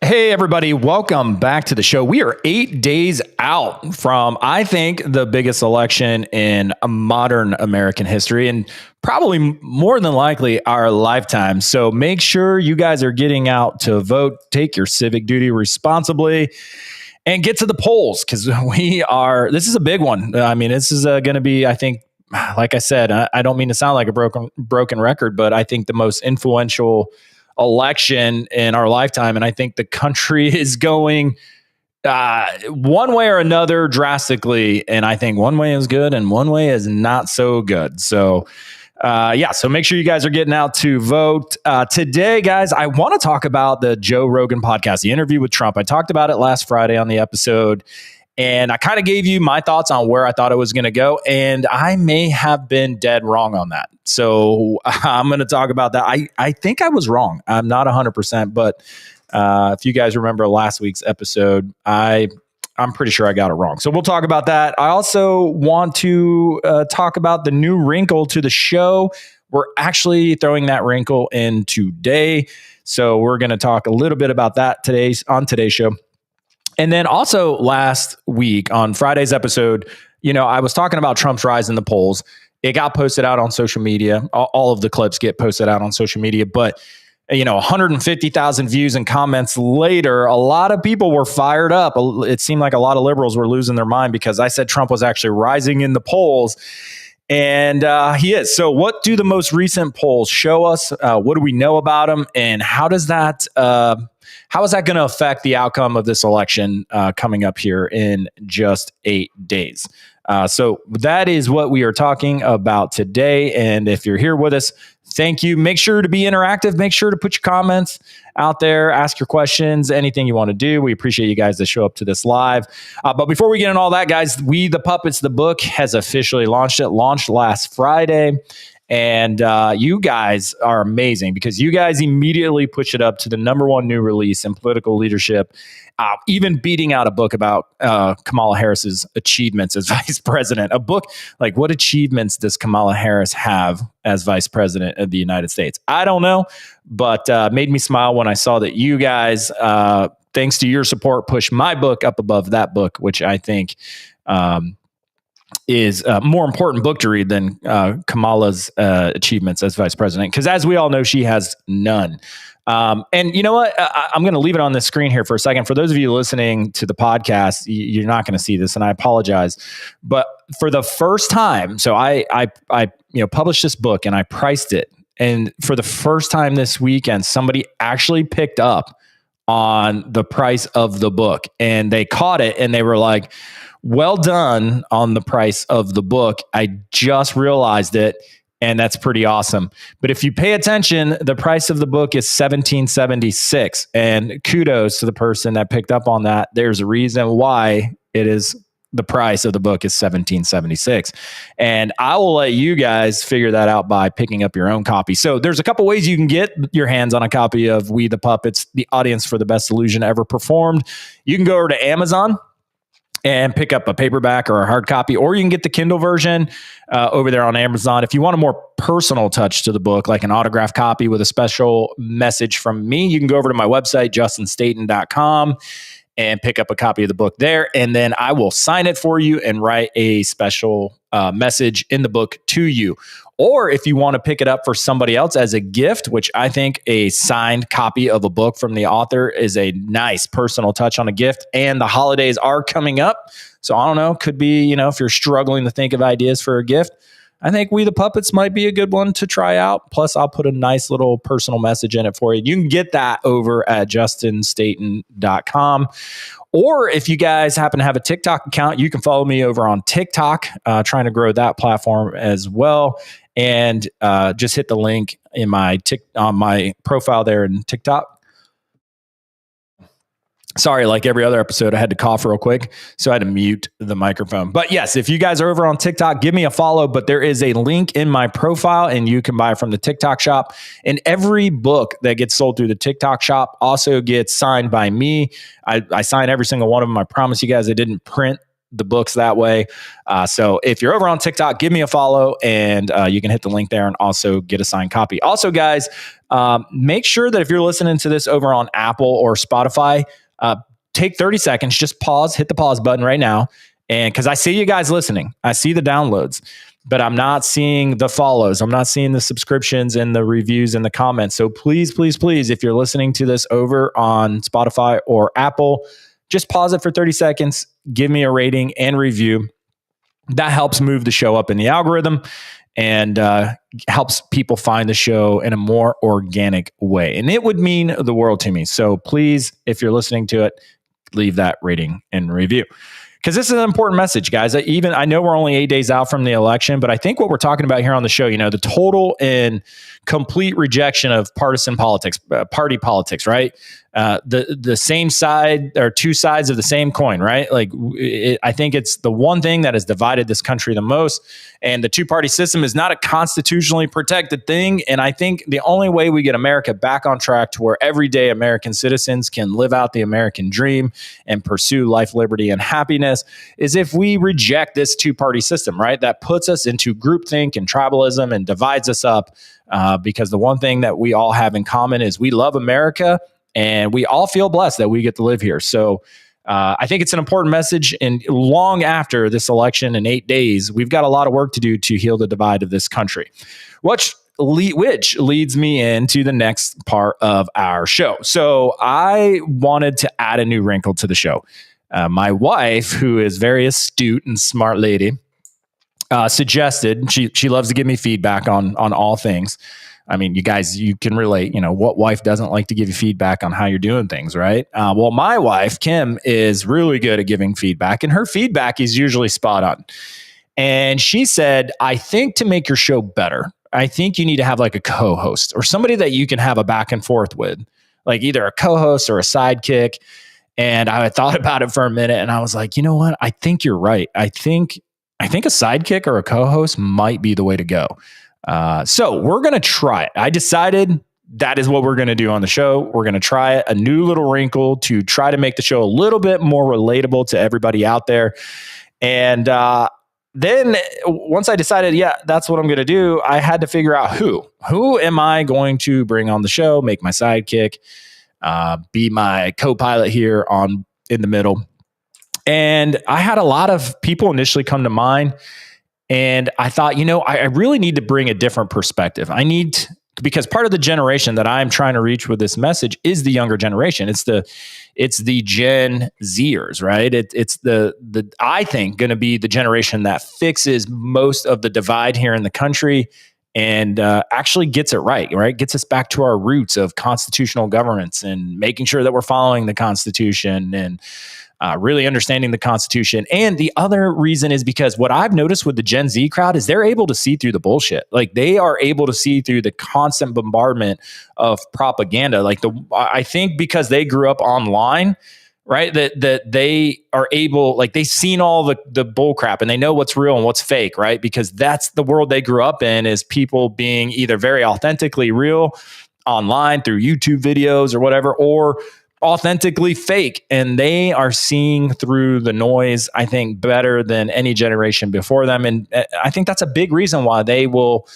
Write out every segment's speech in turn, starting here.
Hey, everybody. Welcome back to the show. We are 8 days out from, I think, the biggest election in modern American history and probably more than likely our lifetime. So make sure you guys are getting out to vote, take your civic duty responsibly, and get to the polls because this is a big one. I mean, this is going to be, I think, like I said, I don't mean to sound like a broken record, but I think the most influential election in our lifetime. And I think the country is going one way or another drastically. And I think one way is good and one way is not so good. So, so make sure you guys are getting out to vote. Today, guys, I want to talk about the Joe Rogan podcast, the interview with Trump. I talked about it last Friday on the episode. And I kind of gave you my thoughts on where I thought it was going to go. And I may have been dead wrong on that. So I'm going to talk about that. I think I was wrong. I'm not 100%. But if you guys remember last week's episode, I'm pretty sure I got it wrong. So we'll talk about that. I also want to talk about the new wrinkle to the show. We're actually throwing that wrinkle in today. So we're going to talk a little bit about that on today's show. And then also last week on Friday's episode, I was talking about Trump's rise in the polls. It got posted out on social media. All of the clips get posted out on social media. But, 150,000 views and comments later, a lot of people were fired up. It seemed like a lot of liberals were losing their mind because I said Trump was actually rising in the polls. And he is. So what do the most recent polls show us? What do we know about him? And how is that going to affect the outcome of this election coming up here in just 8 days? So that is what we are talking about today. And if you're here with us, thank you. Make sure to be interactive. Make sure to put your comments out there, ask your questions, anything you want to do. We appreciate you guys that show up to this live. But before we get into all that, guys, We the Puppets, the book has officially launched. It launched last Friday. And you guys are amazing because you guys immediately push it up to the #1 new release in political leadership, even beating out a book about Kamala Harris's achievements as vice president. A book like, what achievements does Kamala Harris have as vice president of the United States? I don't know, but made me smile when I saw that you guys, thanks to your support, push my book up above that book, which I think is a more important book to read than Kamala's achievements as vice president. Because as we all know, she has none. And you know what? I'm going to leave it on the screen here for a second. For those of you listening to the podcast, you're not going to see this, and I apologize. But for the first time, so I published this book and I priced it. And for the first time this weekend, somebody actually picked up on the price of the book. And they caught it and they were like, well done on the price of the book. I just realized it, and that's pretty awesome. But if you pay attention, the price of the book is $17.76, and kudos to the person that picked up on that. There's a reason why the price of the book is $17.76, and I will let you guys figure that out by picking up your own copy. So there's a couple ways you can get your hands on a copy of We the Puppets, the audience for the best illusion ever performed. You can go over to Amazon and pick up a paperback or a hard copy, or you can get the Kindle version over there on Amazon. If you want a more personal touch to the book, like an autographed copy with a special message from me, you can go over to my website, justinstaten.com, and pick up a copy of the book there. And then I will sign it for you and write a special message in the book to you. Or if you want to pick it up for somebody else as a gift, which I think a signed copy of a book from the author is a nice personal touch on a gift. And the holidays are coming up. So I don't know, could be, if you're struggling to think of ideas for a gift, I think We the Puppets might be a good one to try out. Plus, I'll put a nice little personal message in it for you. You can get that over at justinstaten.com. Or if you guys happen to have a TikTok account, you can follow me over on TikTok, trying to grow that platform as well. And just hit the link in on my profile there in TikTok. Sorry, like every other episode, I had to cough real quick, so I had to mute the microphone. But yes, if you guys are over on TikTok, give me a follow. But there is a link in my profile, and you can buy from the TikTok shop. And every book that gets sold through the TikTok shop also gets signed by me. I sign every single one of them. I promise you guys, I didn't print the books that way. So if you're over on TikTok, give me a follow, and you can hit the link there and also get a signed copy. Also, guys, make sure that if you're listening to this over on Apple or Spotify, take 30 seconds, just pause, hit the pause button right now. And because I see you guys listening, I see the downloads, but I'm not seeing the follows. I'm not seeing the subscriptions and the reviews and the comments. So please, please, please, if you're listening to this over on Spotify or Apple, just pause it for 30 seconds, give me a rating and review. That helps move the show up in the algorithm and helps people find the show in a more organic way. And it would mean the world to me. So please, if you're listening to it, leave that rating and review. Because this is an important message, guys. I know we're only 8 days out from the election, but I think what we're talking about here on the show, the total and complete rejection of partisan politics, party politics, right? The same side or two sides of the same coin, right? I think it's the one thing that has divided this country the most. And the two-party system is not a constitutionally protected thing. And I think the only way we get America back on track to where everyday American citizens can live out the American dream and pursue life, liberty, and happiness is if we reject this two-party system, right? That puts us into groupthink and tribalism and divides us up. Because the one thing that we all have in common is we love America and we all feel blessed that we get to live here. So I think it's an important message. And long after this election in 8 days, we've got a lot of work to do to heal the divide of this country, which leads me into the next part of our show. So I wanted to add a new wrinkle to the show. My wife, who is very astute and smart lady, suggested, she loves to give me feedback on all things. I mean, you guys, you can relate, what wife doesn't like to give you feedback on how you're doing things, right? Well, my wife, Kim, is really good at giving feedback, and her feedback is usually spot on. And she said, I think to make your show better, I think you need to have like a co-host or somebody that you can have a back and forth with, like either a co-host or a sidekick. And I thought about it for a minute and I was like, you know what? I think you're right. I think a sidekick or a co-host might be the way to go. So we're going to try it. I decided that is what we're going to do on the show. We're going to try it, a new little wrinkle to try to make the show a little bit more relatable to everybody out there. And then once I decided, that's what I'm going to do, I had to figure out who am I going to bring on the show, make my sidekick, be my co-pilot here in the middle. And I had a lot of people initially come to mind. And I thought, I really need to bring a different perspective. Because part of the generation that I'm trying to reach with this message is the younger generation. It's the Gen Zers, right? It's the I think going to be the generation that fixes most of the divide here in the country and actually gets it right? Gets us back to our roots of constitutional governance and making sure that we're following the Constitution and really understanding the Constitution. And the other reason is because what I've noticed with the Gen Z crowd is they're able to see through the bullshit. Like they are able to see through the constant bombardment of propaganda. I think because they grew up online, right? That they are able, they've seen all the bull crap and they know what's real and what's fake, right? Because that's the world they grew up in, is people being either very authentically real online through YouTube videos or whatever, or authentically fake. And they are seeing through the noise, I think, better than any generation before them. And I think that's a big reason why they will,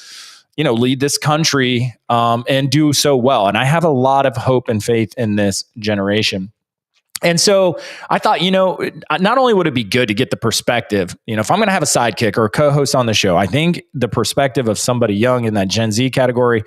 lead this country and do so well. And I have a lot of hope and faith in this generation. And so I thought, not only would it be good to get the perspective, if I'm going to have a sidekick or a co-host on the show, I think the perspective of somebody young in that Gen Z category,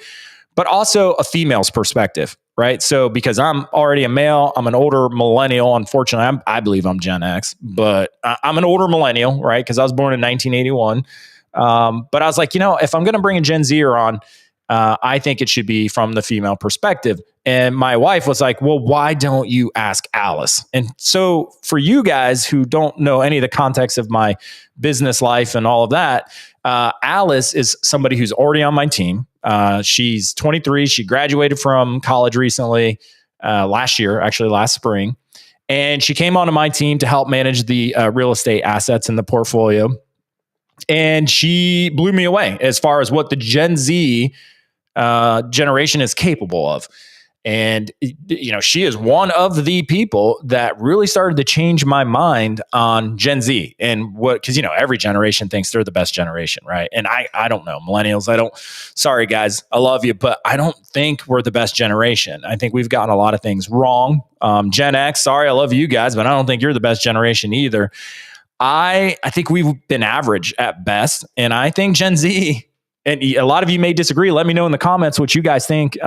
but also a female's perspective, right? So because I'm already a male, I'm an older millennial. Unfortunately, I believe I'm Gen X, but I'm an older millennial, right? Because I was born in 1981. But I was like, if I'm going to bring a Gen Zer on, I think it should be from the female perspective. And my wife was like, well, why don't you ask Alice? And so for you guys who don't know any of the context of my business life and all of that, Alice is somebody who's already on my team. She's 23. She graduated from college recently, last spring. And she came onto my team to help manage the real estate assets in the portfolio. And she blew me away as far as what the Gen Z generation is capable of. And, she is one of the people that really started to change my mind on Gen Z and because, every generation thinks they're the best generation, right? And I don't know, millennials, sorry guys, I love you, but I don't think we're the best generation. I think we've gotten a lot of things wrong. Gen X, sorry, I love you guys, but I don't think you're the best generation either. I think we've been average at best. And I think Gen Z, and a lot of you may disagree. Let me know in the comments what you guys think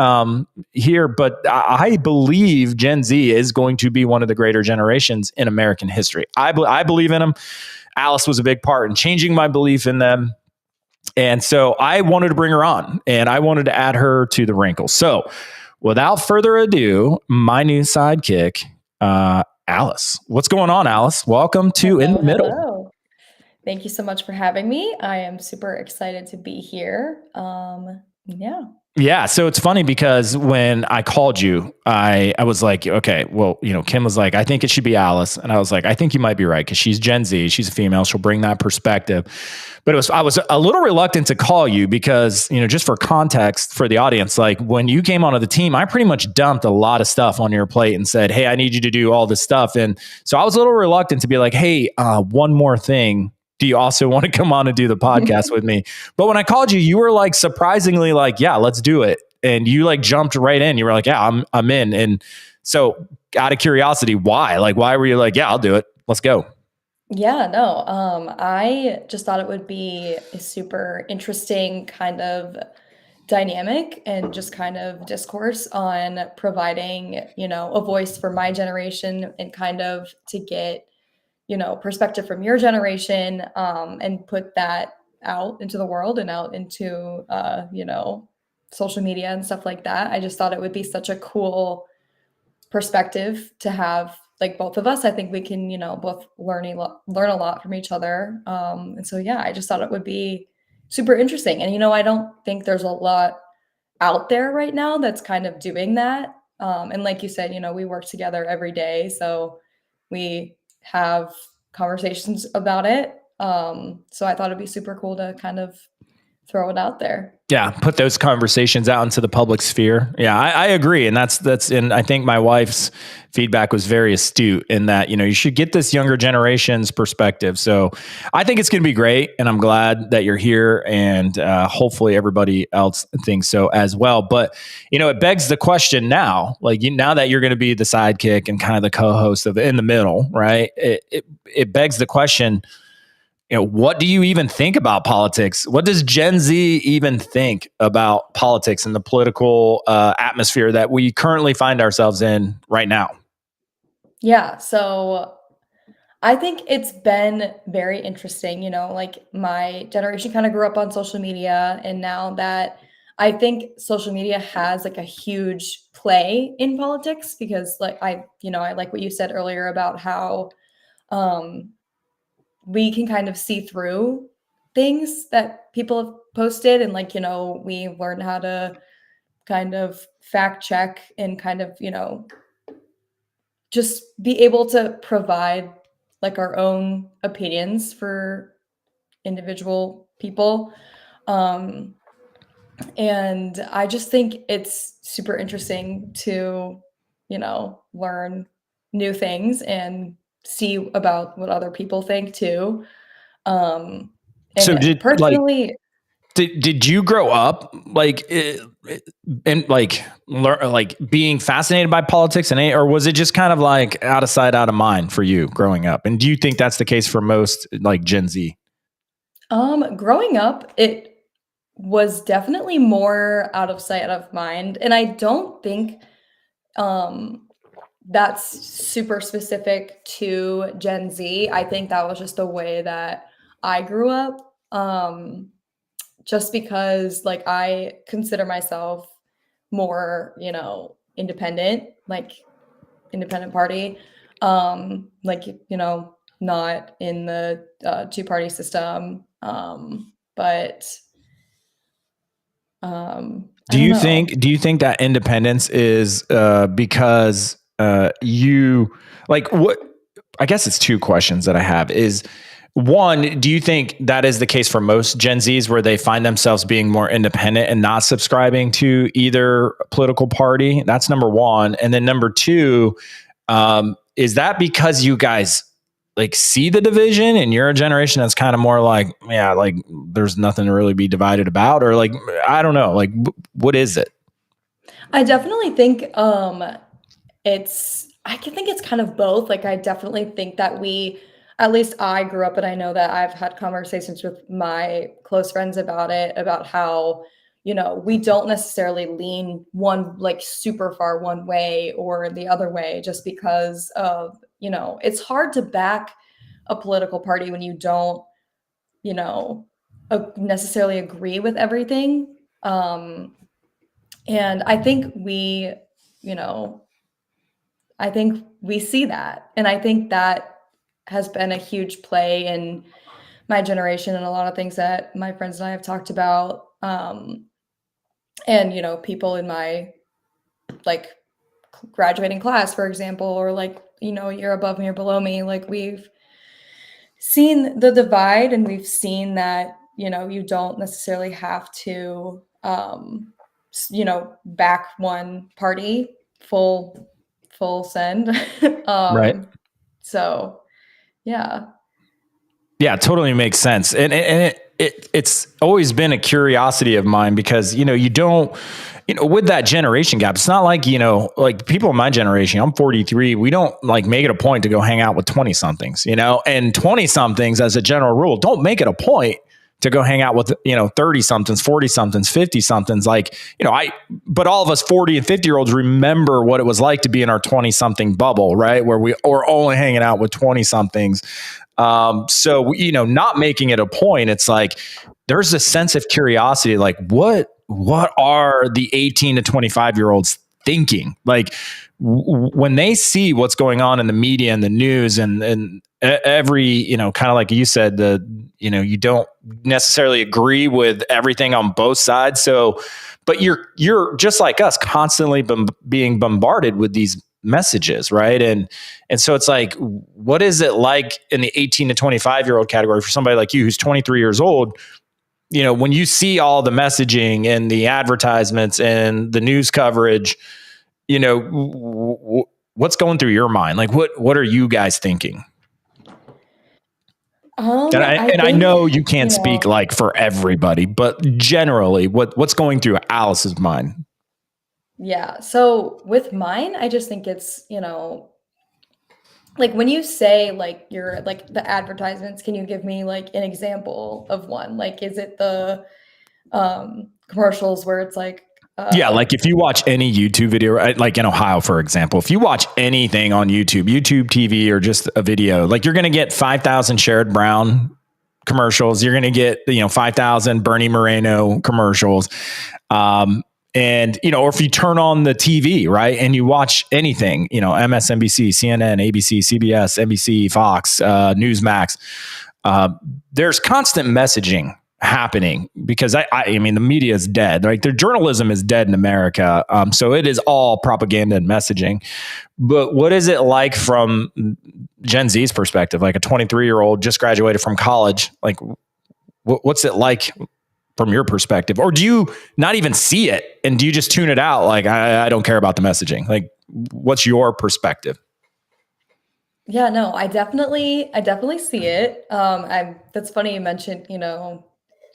here. But I believe Gen Z is going to be one of the greater generations in American history. I believe in them. Alice was a big part in changing my belief in them. And so I wanted to bring her on and I wanted to add her to the wrinkle. So without further ado, my new sidekick, Alice. What's going on, Alice? Welcome to In the Middle. Hello. Thank you so much for having me. I am super excited to be here. Yeah. Yeah. So it's funny because when I called you, I was like, okay, well, Kim was like, I think it should be Alice. And I was like, I think you might be right because she's Gen Z. She's a female. She'll bring that perspective. But I was a little reluctant to call you because, just for context for the audience, like when you came onto the team, I pretty much dumped a lot of stuff on your plate and said, hey, I need you to do all this stuff. And so I was a little reluctant to be like, hey, one more thing. Do you also want to come on and do the podcast with me? But when I called you, you were like surprisingly like, yeah, let's do it. And you like jumped right in. You were like, yeah, I'm in. And so out of curiosity, why? Like, why were you like, yeah, I'll do it. Let's go. Yeah, no. I just thought it would be a super interesting kind of dynamic and just kind of discourse on providing, a voice for my generation and kind of to get, perspective from your generation, and put that out into the world and out into, social media and stuff like that. I just thought it would be such a cool perspective to have, like, both of us. I think we can, both learn a lot from each other. And so, yeah, I just thought it would be super interesting. And, I don't think there's a lot out there right now that's kind of doing that. And like you said, we work together every day. So we have conversations about it. So I thought it'd be super cool to kind of throw it out there. Yeah, put those conversations out into the public sphere. Yeah, I agree, and and I think my wife's feedback was very astute in that you should get this younger generation's perspective. So I think it's going to be great, and I'm glad that you're here, and hopefully everybody else thinks so as well. But it begs the question now, like now that you're going to be the sidekick and kind of the co-host of In the Middle, right? It begs the question. What do you even think about politics? What does Gen Z even think about politics and the political atmosphere that we currently find ourselves in right now? Yeah, so I think it's been very interesting. Like my generation kind of grew up on social media, and now that I think social media has like a huge play in politics because like I like what you said earlier about how um we can kind of see through things that people have posted, and like we learn how to kind of fact check and kind of just be able to provide like our own opinions for individual people. um and I just think it's super interesting to learn new things and see about what other people think too. Um, So and personally, did you grow up like and like learn like being fascinated by politics or was it just kind of like out of sight, out of mind for you growing up? And do you think that's the case for most like Gen Z? growing up, it was definitely more out of sight, out of mind. And I don't think um, that's super specific to Gen Z. I think that was just the way that I grew up. Just because like I consider myself more, independent, like independent party. Like, not in the two-party system. But I Do don't you know. think that independence is because you like what? I guess it's two questions that I have is One, do you think that is the case for most Gen Zs where they find themselves being more independent and not subscribing to either political party? That's number one. And then number two, is that because you guys like see the division and you're a generation that's kind of more like, yeah, like there's nothing to really be divided about, or like, I don't know, like what is it? I definitely think I can think it's kind of both. Like I definitely think that at least I grew up and I know that I've had conversations with my close friends about it, about how, we don't necessarily lean one like super far one way or the other way just because of, it's hard to back a political party when you don't, you know, necessarily agree with everything. And you know, I think we see that. And I think that has been a huge play in my generation and a lot of things that my friends and I have talked about. And, people in my like graduating class, for example, or like, you're above me or below me, like we've seen the divide and we've seen that, you don't necessarily have to, back one party full send. Right. um, so yeah. Yeah, totally makes sense. And it's always been a curiosity of mine because, you don't, with that generation gap, it's not like, like people in my generation, I'm 43. We don't like make it a point to go hang out with 20 somethings, and 20 somethings as a general rule, don't make it a point to go hang out with, 30 somethings, 40 somethings, 50 somethings. Like, but all of us 40 and 50-year-olds remember what it was like to be in our 20 something bubble, right? Where we were only hanging out with 20 somethings. So, not making it a point, it's like, there's a sense of curiosity, like what are the 18 to 25-year-olds thinking? Like when they see what's going on in the media and the news and every, kind of like you said, you don't necessarily agree with everything on both sides. So, but you're just like us, constantly being bombarded with these messages, right? And so it's like, what is it like in the 18 to 25-year-old category for somebody like you who's 23 years old? When you see all the messaging and the advertisements and the news coverage, what's going through your mind? Like, what are you guys thinking? And I I and I think, know you can't speak like for everybody, but generally, what's going through Alice's mind? yeah. So with mine, I just think it's, like when you say like you're like the advertisements, can you give me like an example of one? Like, is it the commercials where it's like, Yeah, like if you watch any YouTube video, like in Ohio, for example, if you watch anything on YouTube TV, or just a video, like you're going to get 5,000 Sherrod Brown commercials. You're going to get, 5,000 Bernie Moreno commercials. And, or if you turn on the TV, right, and you watch anything, MSNBC, CNN, ABC, CBS, NBC, Fox, Newsmax, there's constant messaging happening because I mean, the media is dead. Like, the journalism is dead in America. So it is all propaganda and messaging. But what is it like from Gen Z's perspective? Like a 23-year-old just graduated from college. Like, what's it like from your perspective? Or do you not even see it and do you just tune it out? Like, I don't care about the messaging. Like, what's your perspective? yeah, no, I definitely see it. That's funny you mentioned,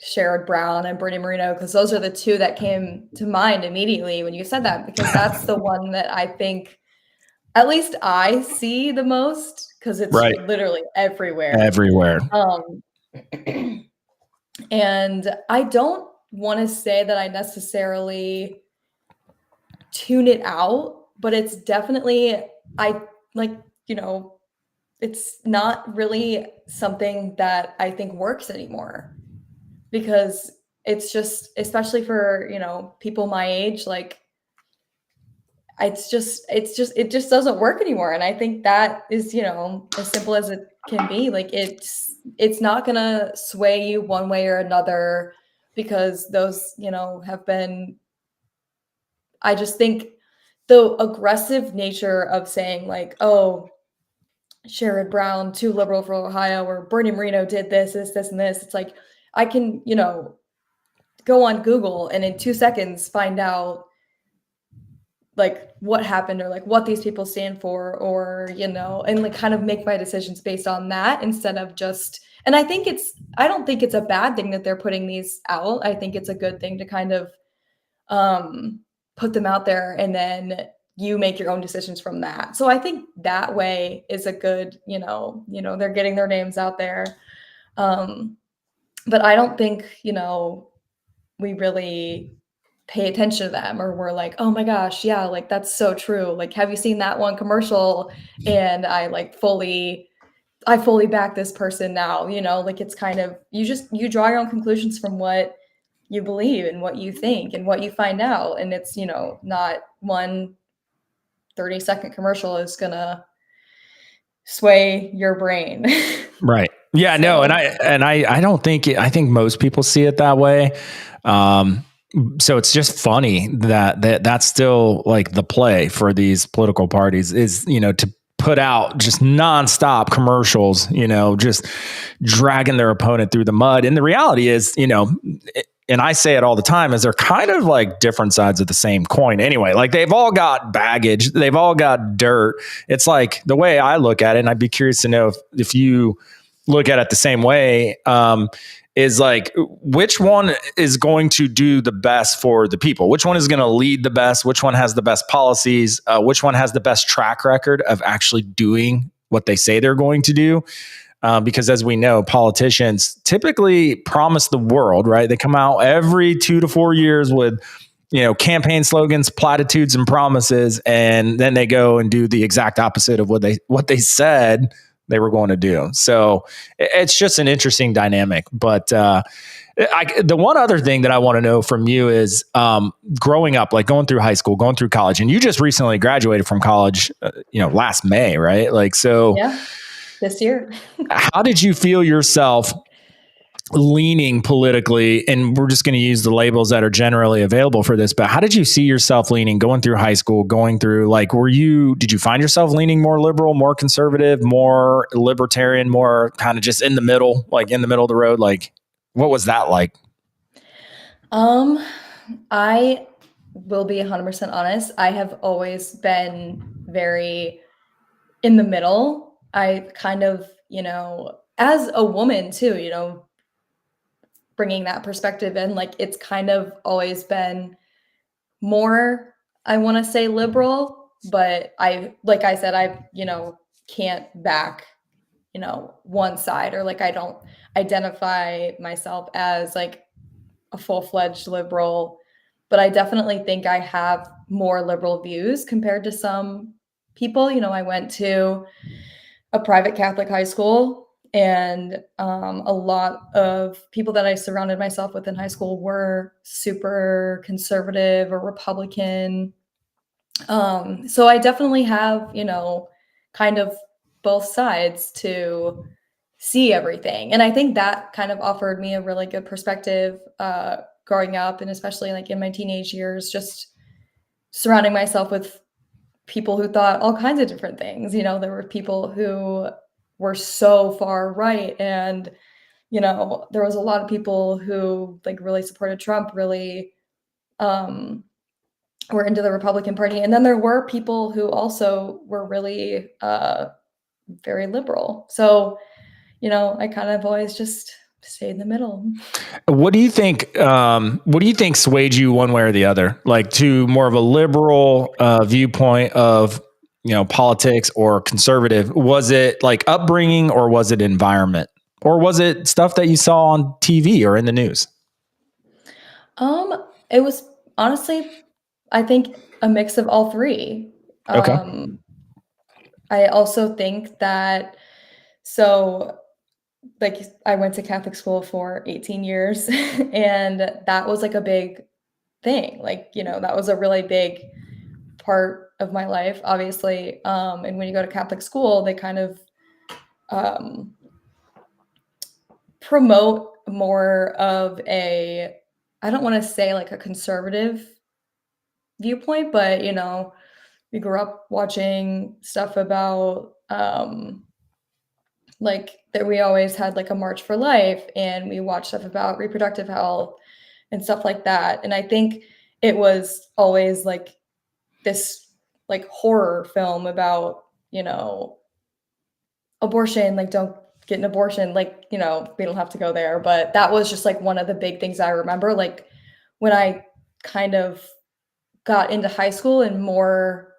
Sherrod Brown and Bernie Moreno, because those are the two that came to mind immediately when you said that, because that's the one that I think at least I see the most because it's Right. literally everywhere. Everywhere. Um, and I don't want to say that I necessarily tune it out, but it's definitely, I like, it's not really something that I think works anymore because it's just, especially for, people my age, like it just doesn't work anymore. And I think that is, as simple as it can be. Like it's not gonna sway you one way or another because those, have been, I just think the aggressive nature of saying like, oh, Sherrod Brown too liberal for Ohio, or Bernie Marino did this, and this. It's like I can, go on Google and in 2 seconds find out like what happened or like what these people stand for, or and like kind of make my decisions based on that instead of just. And I don't think it's a bad thing that they're putting these out. I think it's a good thing to kind of put them out there, and then you make your own decisions from that. So I think that way is a good, they're getting their names out there. But I don't think, we really pay attention to them, or we're like, oh my gosh, yeah, like that's so true. Like, have you seen that one commercial? And I fully back this person now, like it's kind of, you draw your own conclusions from what you believe and what you think and what you find out. And it's, not one 30-second commercial is gonna sway your brain. Right. Yeah, no, So I don't think I think most people see it that way. Um, so it's just funny that's still like the play for these political parties is, to put out just nonstop commercials, just dragging their opponent through the mud. And the reality is, and I say it all the time, is they're kind of like different sides of the same coin anyway. Like they've all got baggage, they've all got dirt. It's like the way I look at it, and I'd be curious to know if you look at it the same way, is like which one is going to do the best for the people? Which one is going to lead the best? Which one has the best policies? Which one has the best track record of actually doing what they say they're going to do? Because as we know, politicians typically promise the world, right? They come out every 2 to 4 years with, campaign slogans, platitudes, and promises, and then they go and do the exact opposite of what they said they were going to do. So it's just an interesting dynamic. But the one other thing that I want to know from you is growing up, like going through high school, going through college, and you just recently graduated from college, last May, right? Like, so yeah, this year. how did you feel yourself leaning politically? And we're just going to use the labels that are generally available for this, but how did you see yourself leaning going through high school, going through, like, did you find yourself leaning more liberal, more conservative, more libertarian, more kind of just in the middle, like in the middle of the road? Like, what was that like? I will be 100% honest. I have always been very in the middle. I kind of, as a woman too, bringing that perspective in, like it's kind of always been more, I want to say liberal, but like I said, I, can't back, one side, or like I don't identify myself as like a full-fledged liberal, but I definitely think I have more liberal views compared to some people. I went to a private Catholic high school, and a lot of people that I surrounded myself with in high school were super conservative or Republican. So I definitely have, kind of both sides to see everything. And I think that kind of offered me a really good perspective growing up, and especially like in my teenage years, just surrounding myself with people who thought all kinds of different things. There were people who were so far right, and there was a lot of people who like really supported Trump, really were into the Republican Party, and then there were people who also were really very liberal. So I kind of always just stayed in the middle. What do you think? What do you think swayed you one way or the other, like to more of a liberal viewpoint of politics, or conservative? Was it like upbringing, or was it environment, or was it stuff that you saw on TV or in the news? It was honestly, I think, a mix of all three. Okay. I also think that, so like I went to Catholic school for 18 years and that was like a big thing. Like, that was a really big part of my life, obviously. And when you go to Catholic school, they kind of um, promote more of a, I don't want to say like a conservative viewpoint, but we grew up watching stuff about like that we always had like a March for Life, and we watched stuff about reproductive health and stuff like that. And I think it was always like this like horror film about, abortion, like don't get an abortion, like, we don't have to go there, but that was just like one of the big things I remember, like when I kind of got into high school and more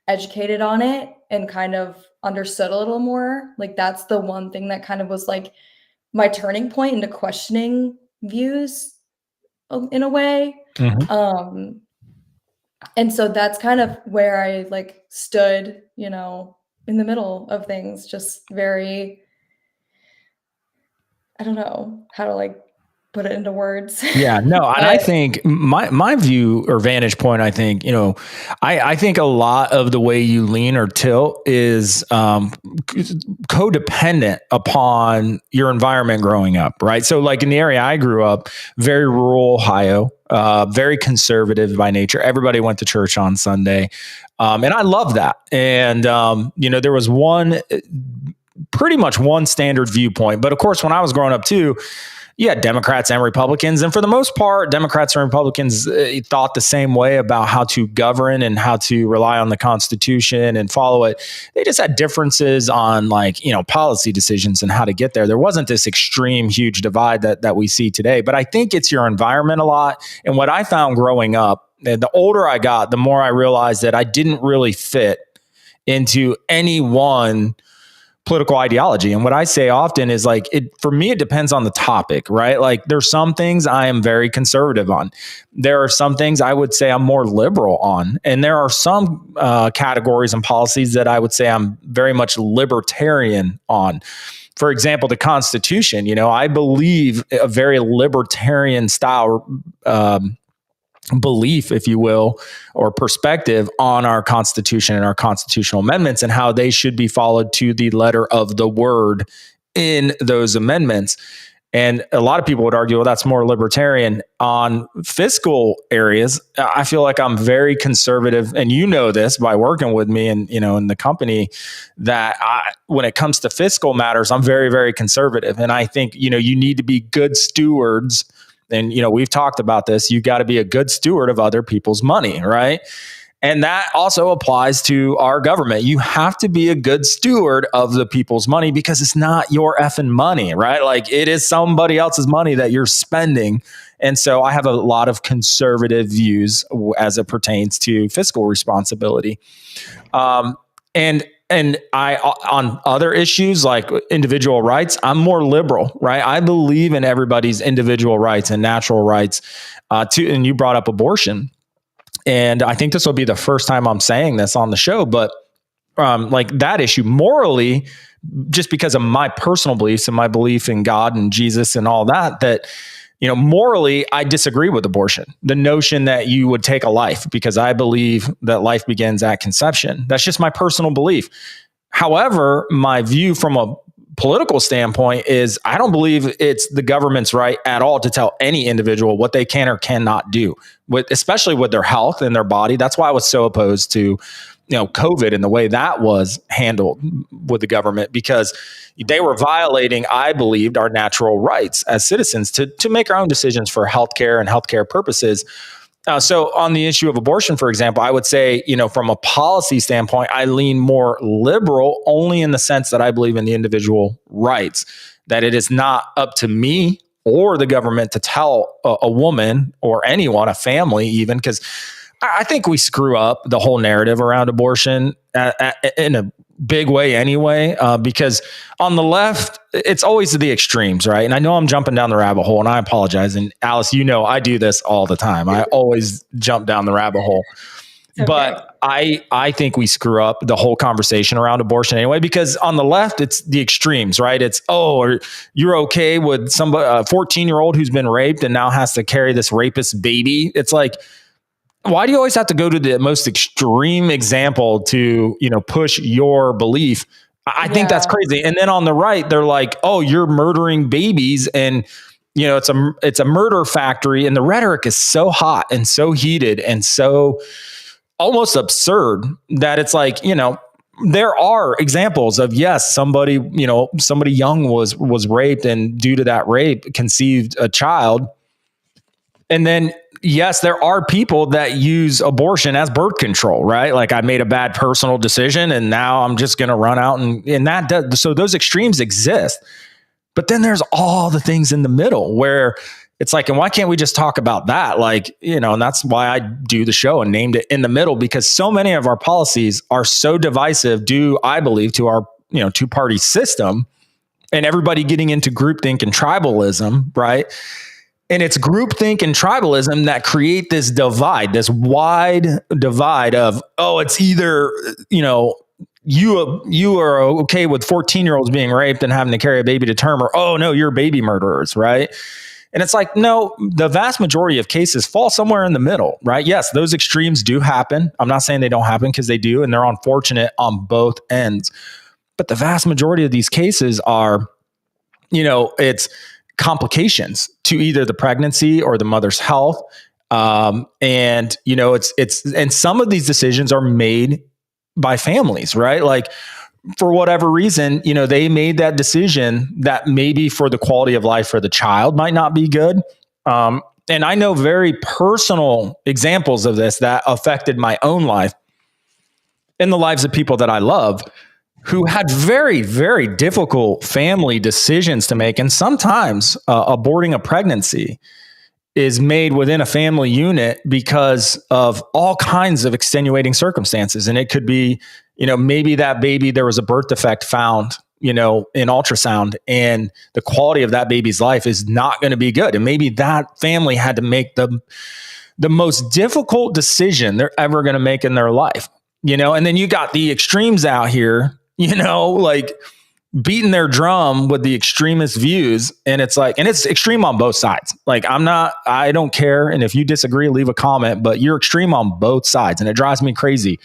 educated on it and kind of understood a little more, like that's the one thing that kind of was like my turning point into questioning views in a way. Mhm. And so that's kind of where I like stood, in the middle of things, just very, I don't know how to like put it into words. Yeah, no, and I But think my view or vantage point, I think, I think a lot of the way you lean or tilt is codependent upon your environment growing up, right? So, like in the area I grew up, very rural Ohio, very conservative by nature. Everybody went to church on Sunday, and I love that. And there was pretty much one standard viewpoint, but of course, when I was growing up too, you had Democrats and Republicans. And for the most part, Democrats and Republicans thought the same way about how to govern and how to rely on the Constitution and follow it. They just had differences on policy decisions and how to get there. There wasn't this extreme, huge divide that we see today. But I think it's your environment a lot. And what I found growing up, the older I got, the more I realized that I didn't really fit into any one political ideology. And what I say often is for me, it depends on the topic, right? Like there's some things I am very conservative on. There are some things I would say I'm more liberal on. And there are some categories and policies that I would say I'm very much libertarian on. For example, the Constitution, I believe a very libertarian style belief, if you will, or perspective on our Constitution and our constitutional amendments and how they should be followed to the letter of the word in those amendments. And a lot of people would argue, well, that's more libertarian. On fiscal areas, I feel like I'm very conservative. And you know this by working with me and, in the company, that when it comes to fiscal matters, I'm very, very conservative. And I think, you need to be good stewards. And, we've talked about this. You got to be a good steward of other people's money, right? And that also applies to our government. You have to be a good steward of the people's money because it's not your effing money, right? Like it is somebody else's money that you're spending. And so I have a lot of conservative views as it pertains to fiscal responsibility. And I, on other issues like individual rights, I'm more liberal, right? I believe in everybody's individual rights and natural rights. And you brought up abortion. And I think this will be the first time I'm saying this on the show, but like that issue morally, just because of my personal beliefs and my belief in God and Jesus and all that, morally, I disagree with abortion. The notion that you would take a life, because I believe that life begins at conception. That's just my personal belief. However, my view from a political standpoint is I don't believe it's the government's right at all to tell any individual what they can or cannot do, especially with their health and their body. That's why I was so opposed to COVID and the way that was handled with the government, because they were violating, I believed, our natural rights as citizens to make our own decisions for healthcare and healthcare purposes. So on the issue of abortion, for example, I would say, from a policy standpoint, I lean more liberal only in the sense that I believe in the individual rights, that it is not up to me or the government to tell a woman or anyone, a family even, because I think we screw up the whole narrative around abortion in a big way anyway, because on the left, it's always the extremes, right? And I know I'm jumping down the rabbit hole and I apologize. And Alice, I do this all the time. I always jump down the rabbit hole. Okay. But I think we screw up the whole conversation around abortion anyway, because on the left, it's the extremes, right? It's, or you're okay with somebody, a 14-year-old who's been raped and now has to carry this rapist baby. It's like, why do you always have to go to the most extreme example to, push your belief? I think that's crazy. And then on the right, they're like, oh, you're murdering babies and, it's a murder factory. And the rhetoric is so hot and so heated and so almost absurd that it's like, there are examples of, yes, somebody young was raped, and due to that rape conceived a child. And then, yes, there are people that use abortion as birth control, right? Like, I made a bad personal decision and now I'm just going to run out and that does, so those extremes exist. But then there's all the things in the middle where it's like, and why can't we just talk about that? Like, and that's why I do the show and named it In the Middle, because so many of our policies are so divisive due, I believe, to our, two-party system and everybody getting into groupthink and tribalism, right? And it's groupthink and tribalism that create this divide, this wide divide of, oh, it's either, you are okay with 14-year-olds being raped and having to carry a baby to term, or, oh no, you're baby murderers, right? And it's like, no, the vast majority of cases fall somewhere in the middle, right? Yes, those extremes do happen. I'm not saying they don't happen, because they do, and they're unfortunate on both ends. But the vast majority of these cases are, it's complications to either the pregnancy or the mother's health. And and some of these decisions are made by families, right? Like, for whatever reason, they made that decision that maybe for the quality of life for the child might not be good. And I know very personal examples of this that affected my own life and the lives of people that I love, who had very, very difficult family decisions to make. And sometimes aborting a pregnancy is made within a family unit because of all kinds of extenuating circumstances. And it could be, maybe that baby, there was a birth defect found, in ultrasound, and the quality of that baby's life is not going to be good. And maybe that family had to make the most difficult decision they're ever going to make in their life, and then you got the extremes out here, like beating their drum with the extremist views. And it's like, and it's extreme on both sides. Like, I don't care. And if you disagree, leave a comment, but you're extreme on both sides. And it drives me crazy,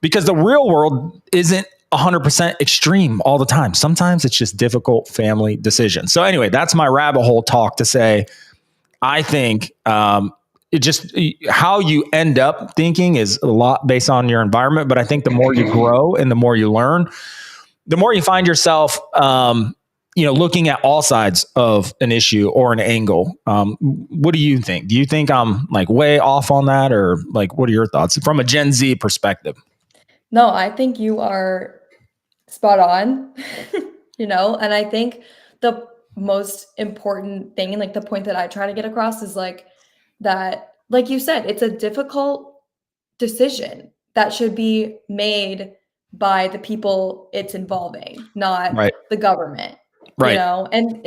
because the real world isn't 100% extreme all the time. Sometimes it's just difficult family decisions. So anyway, that's my rabbit hole talk to say, I think, it just, how you end up thinking is a lot based on your environment. But I think the more you grow and the more you learn, the more you find yourself, looking at all sides of an issue or an angle. What do you think? Do you think I'm like way off on that, or like, what are your thoughts from a Gen Z perspective? No, I think you are spot on, and I think the most important thing, and like the point that I try to get across, is like that, like you said, it's a difficult decision that should be made by the people it's involving, not Right. the government, Right. and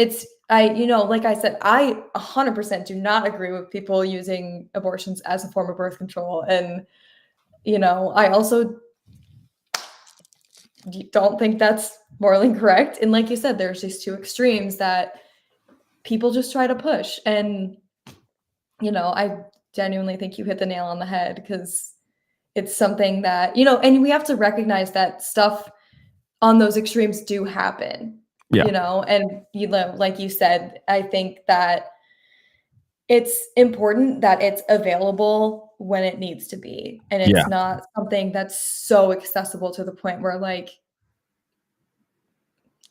like I said, I 100% do not agree with people using abortions as a form of birth control. And, I also don't think that's morally correct. And like you said, there's these two extremes that people just try to push. And, I genuinely think you hit the nail on the head, because it's something that, and we have to recognize that stuff on those extremes do happen, Yeah. and, like you said, I think that it's important that it's available when it needs to be. And it's not something that's so accessible to the point where, like,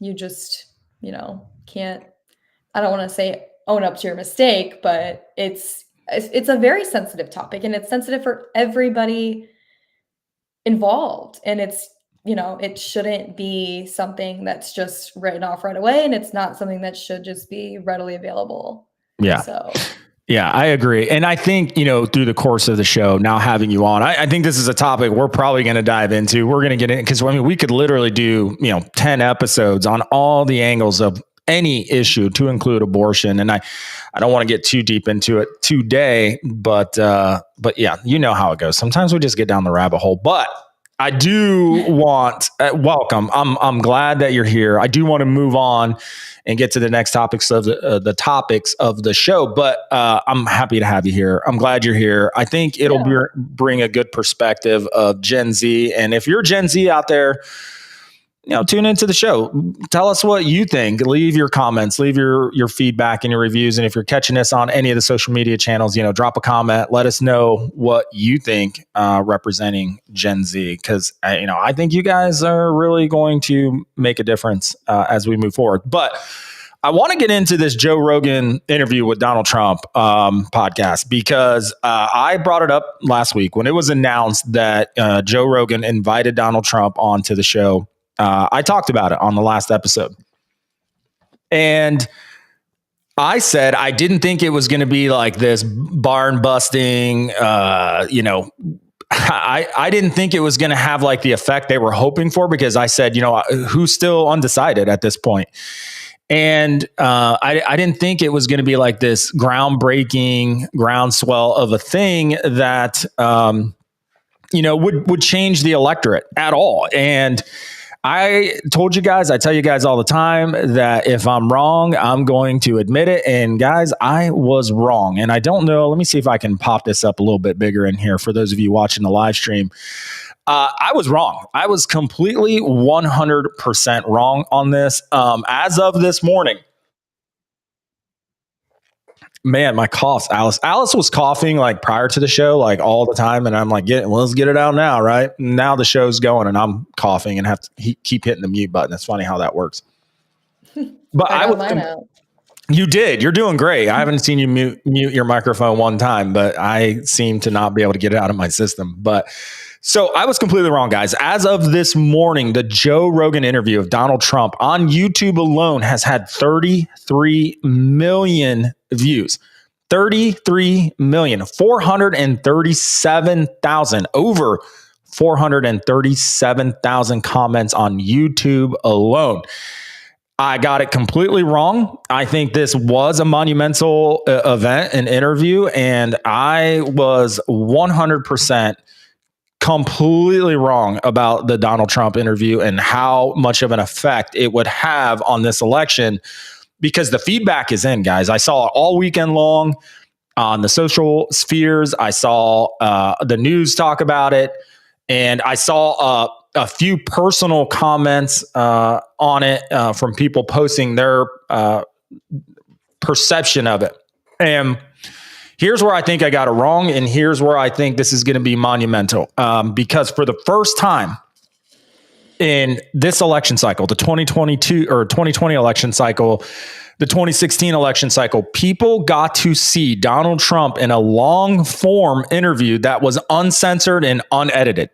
you just, can't, I don't want to say own up to your mistake, but it's a very sensitive topic, and it's sensitive for everybody involved. And it's, it shouldn't be something that's just written off right away. And it's not something that should just be readily available. Yeah. So yeah, I agree. And I think, through the course of the show, now having you on, I think this is a topic we're probably going to dive into. We're going to get in, because we could literally do, 10 episodes on all the angles of any issue, to include abortion. And I don't want to get too deep into it today, but yeah, you know how it goes. Sometimes we just get down the rabbit hole, but I do want welcome. I'm glad that you're here. I do want to move on and get to the next topics of the topics of the show, but I'm happy to have you here. I'm glad you're here. I think it'll bring a good perspective of Gen Z. And if you're Gen Z out there, tune into the show. Tell us what you think. Leave your comments, leave your feedback and your reviews. And if you're catching us on any of the social media channels, drop a comment. Let us know what you think representing Gen Z, because I think you guys are really going to make a difference as we move forward. But I want to get into this Joe Rogan interview with Donald Trump podcast, because I brought it up last week when it was announced that Joe Rogan invited Donald Trump onto the show. I talked about it on the last episode. And I said I didn't think it was going to be like this barn busting, I didn't think it was going to have like the effect they were hoping for, because I said, who's still undecided at this point? And I didn't think it was going to be like this groundbreaking groundswell of a thing that, would change the electorate at all. And I told you guys, I tell you guys all the time that if I'm wrong, I'm going to admit it. And guys, I was wrong. And I don't know. Let me see if I can pop this up a little bit bigger in here for those of you watching the live stream. I was wrong. I was completely 100% wrong on this. As of this morning, man, my coughs, Alice was coughing like prior to the show, like all the time. And I'm like, let's get it out now. Right now the show's going and I'm coughing and have to keep hitting the mute button. It's funny how that works. But I got mine out. You did. You're doing great. I haven't seen you mute your microphone one time, but I seem to not be able to get it out of my system. But so I was completely wrong, guys. As of this morning, the Joe Rogan interview of Donald Trump on YouTube alone has had 33 million views. 33 million, 437,000, over 437,000 comments on YouTube alone. I got it completely wrong. I think this was a monumental event, an interview, and I was 100% completely wrong about the Donald Trump interview and how much of an effect it would have on this election, because the feedback is in, guys. I saw it all weekend long on the social spheres. I saw the news talk about it, and I saw a few personal comments on it from people posting their perception of it. And here's where I think I got it wrong, and here's where I think this is going to be monumental. Because for the first time in this election cycle, the 2022 or 2020 election cycle, the 2016 election cycle, people got to see Donald Trump in a long form interview that was uncensored and unedited.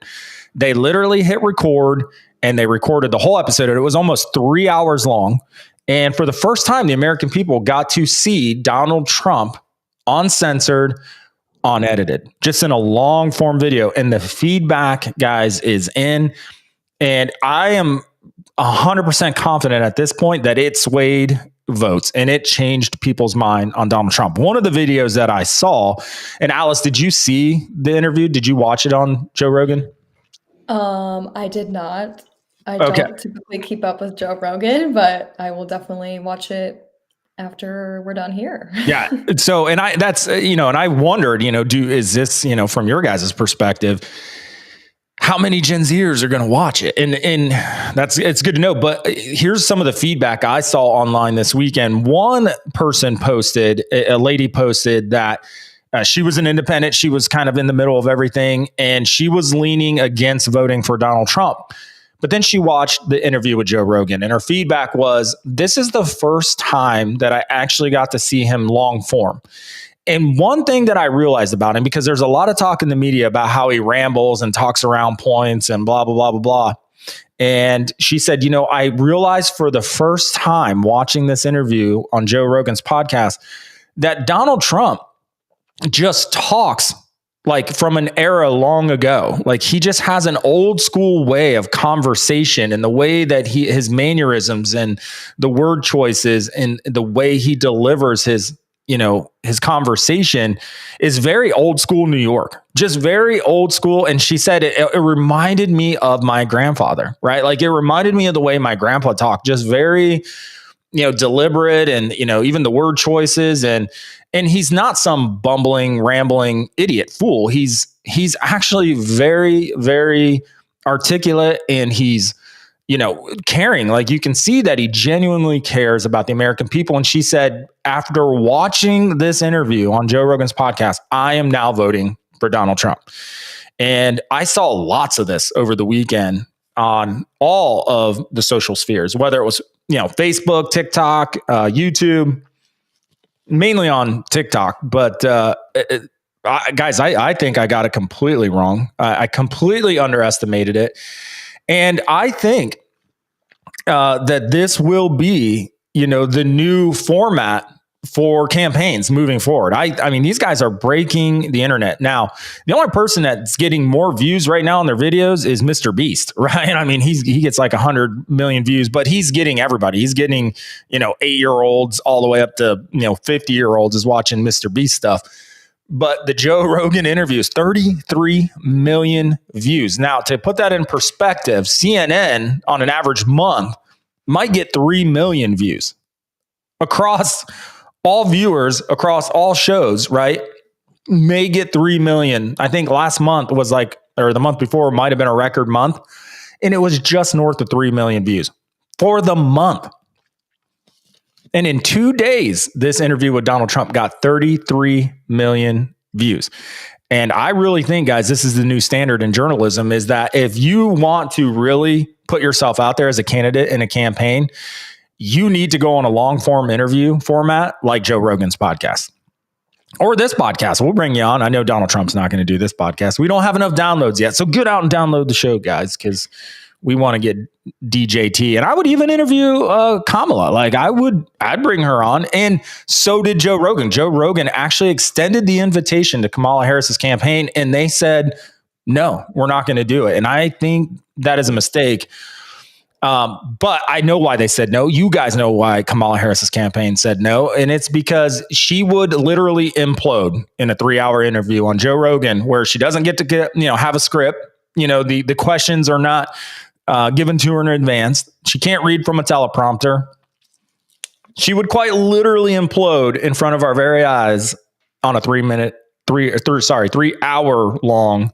They literally hit record and they recorded the whole episode. It was almost 3 hours long. And for the first time, the American people got to see Donald Trump uncensored, unedited, just in a long form video. And the feedback, guys, is in. And I am 100% confident at this point that it swayed votes and it changed people's mind on Donald Trump. One of the videos that I saw, and Alice, did you see the interview? Did you watch it on Joe Rogan? I did not. I don't typically keep up with Joe Rogan, but I will definitely watch it after we're done here. Yeah. So, and I wondered, is this, from your guys' perspective, how many Gen Zers are going to watch it? And it's good to know. But here's some of the feedback I saw online this weekend. One person posted, a lady posted that she was an independent. She was kind of in the middle of everything, and she was leaning against voting for Donald Trump. But then she watched the interview with Joe Rogan, and her feedback was, this is the first time that I actually got to see him long form. And one thing that I realized about him, because there's a lot of talk in the media about how he rambles and talks around points and blah, blah, blah, blah, blah. And she said, I realized for the first time watching this interview on Joe Rogan's podcast that Donald Trump just talks like from an era long ago. Like he just has an old school way of conversation, and the way that his mannerisms and the word choices and the way he delivers his conversation is very old school New York, just very old school. And she said it reminded me of my grandfather, right? Like it reminded me of the way my grandpa talked, just very, deliberate, and, even the word choices, and he's not some bumbling, rambling idiot fool. He's actually very, very articulate, and he's caring. Like, you can see that he genuinely cares about the American people. And she said, after watching this interview on Joe Rogan's podcast, I am now voting for Donald Trump. And I saw lots of this over the weekend on all of the social spheres, whether it was, Facebook, TikTok, YouTube, mainly on TikTok. But guys, I think I got it completely wrong. I completely underestimated it. And I think that this will be, the new format for campaigns moving forward. I mean, these guys are breaking the internet. Now, the only person that's getting more views right now on their videos is Mr. Beast, right? I mean, he gets like 100 million views, but he's getting everybody. He's getting, 8-year-olds all the way up to, 50-year-olds is watching Mr. Beast stuff. But the Joe Rogan interview is 33 million views. Now, to put that in perspective, CNN on an average month might get 3 million views across all viewers, across all shows, right? May get 3 million. I think last month was or the month before might have been a record month. And it was just north of 3 million views for the month. And in 2 days, this interview with Donald Trump got 33 million views. And I really think, guys, this is the new standard in journalism, is that if you want to really put yourself out there as a candidate in a campaign, you need to go on a long form interview format like Joe Rogan's podcast or this podcast. We'll bring you on. I know Donald Trump's not going to do this podcast. We don't have enough downloads yet. So get out and download the show, guys, because we want to get DJT. And I would even interview Kamala. I'd bring her on. And so did Joe Rogan. Joe Rogan actually extended the invitation to Kamala Harris's campaign, and they said, no, we're not going to do it. And I think that is a mistake. But I know why they said no. You guys know why Kamala Harris's campaign said no. And it's because she would literally implode in a 3-hour interview on Joe Rogan, where she doesn't get to have a script. The questions are not given to her in advance. She can't read from a teleprompter. She would quite literally implode in front of our very eyes on a 3-hour long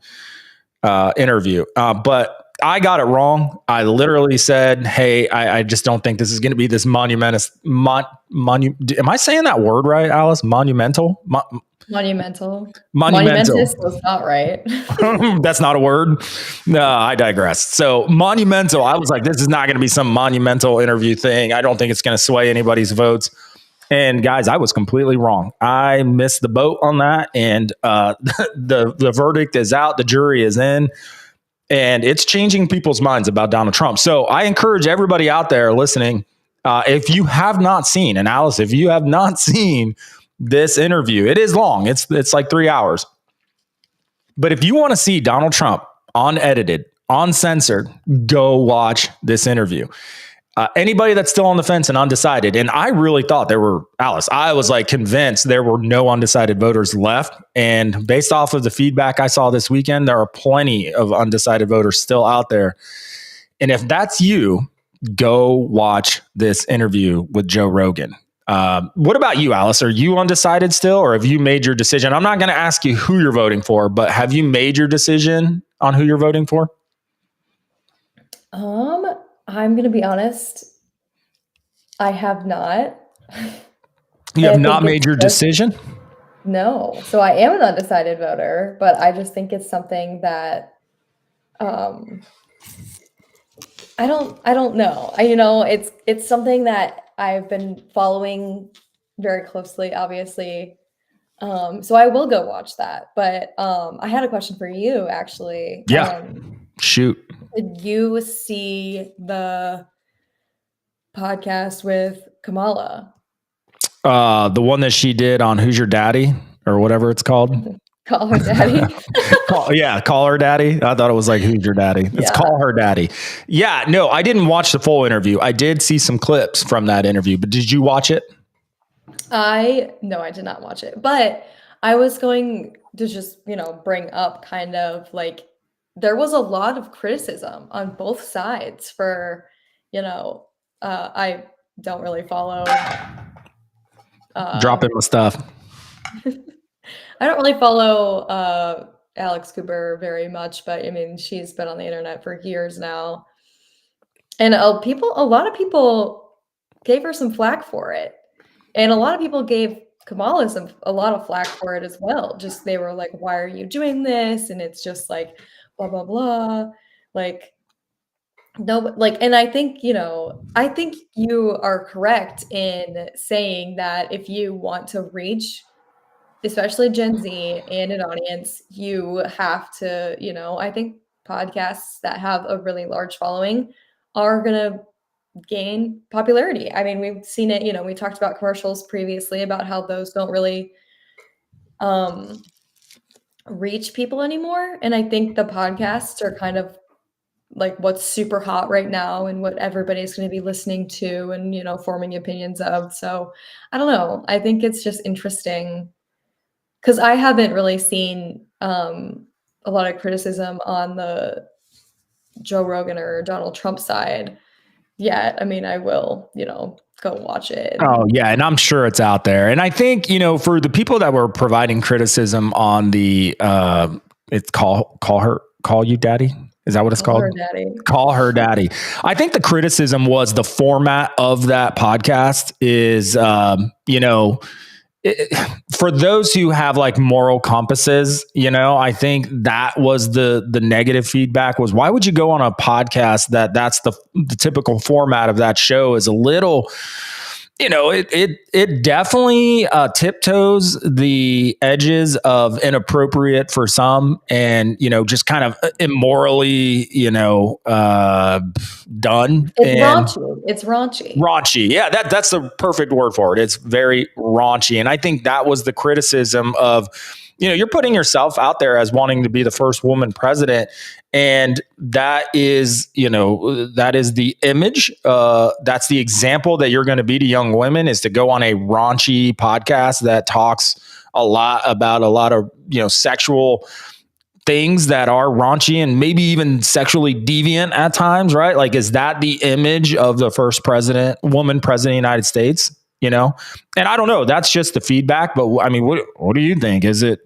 interview. But I got it wrong. I literally said, hey, I just don't think this is going to be this monumental. Am I saying that word right, Alice? Monumental? Monumental. Monumental. Monumentous was not right. That's not a word. No, I digress. So monumental. I was like, this is not going to be some monumental interview thing. I don't think it's going to sway anybody's votes. And guys, I was completely wrong. I missed the boat on that. And the verdict is out. The jury is in. And it's changing people's minds about Donald Trump. So I encourage everybody out there listening, if you have not seen, and Alice, if you have not seen this interview, it is long. It's like 3 hours. But if you want to see Donald Trump unedited, uncensored, go watch this interview. Anybody that's still on the fence and undecided, and I really thought I was convinced there were no undecided voters left. And based off of the feedback I saw this weekend, there are plenty of undecided voters still out there. And if that's you, go watch this interview with Joe Rogan. What about you, Alice? Are you undecided still, or have you made your decision? I'm not going to ask you who you're voting for, but have you made your decision on who you're voting for? I'm going to be honest. I have not. You have not made your decision? No. So I am an undecided voter, but I just think it's something that, I don't know. It's something that I've been following very closely, obviously. So I will go watch that. But I had a question for you, actually. Yeah. Shoot. Did you see the podcast with Kamala? The one that she did on Who's Your Daddy or whatever it's called. Call Her Daddy. Call Her Daddy. I thought it was like Who's Your Daddy. It's Call Her Daddy. Yeah, no, I didn't watch the full interview. I did see some clips from that interview, but did you watch it? No, I did not watch it, but I was going to just, bring up kind of there was a lot of criticism on both sides for, I don't really follow. Dropping my stuff. I don't really follow Alex Cooper very much, but I mean, she's been on the internet for years now. And a lot of people gave her some flack for it. And a lot of people gave Kamala a lot of flack for it as well. Just they were like, why are you doing this? And it's just like blah blah blah. Like no, like, and I think, I think you are correct in saying that if you want to reach, especially Gen Z and an audience, you have to, I think podcasts that have a really large following are going to gain popularity. I mean, we've seen it, we talked about commercials previously about how those don't really um, reach people anymore. And I think the podcasts are kind of like what's super hot right now and what everybody's going to be listening to and, forming opinions of. So I don't know. I think it's just interesting because I haven't really seen a lot of criticism on the Joe Rogan or Donald Trump side yet. I mean, I will, go watch it. Oh yeah, and I'm sure it's out there. And I think, for the people that were providing criticism on the it's call you daddy. Is that what it's called? Her daddy. Call her daddy. I think the criticism was the format of that podcast is for those who have like moral compasses, I think that was the negative feedback was, why would you go on a podcast that's the typical format of that show is a little, it definitely tiptoes the edges of inappropriate for some and, just kind of immorally, done. It's raunchy. It's raunchy. Raunchy. Yeah, that's the perfect word for it. It's very raunchy. And I think that was the criticism of, you're putting yourself out there as wanting to be the first woman president. And that is, that is the image. That's the example that you're going to be to young women, is to go on a raunchy podcast that talks a lot about a lot of, sexual things that are raunchy and maybe even sexually deviant at times, right? Like, is that the image of the first woman president of the United States? And I don't know, that's just the feedback, but I mean, what do you think? Is it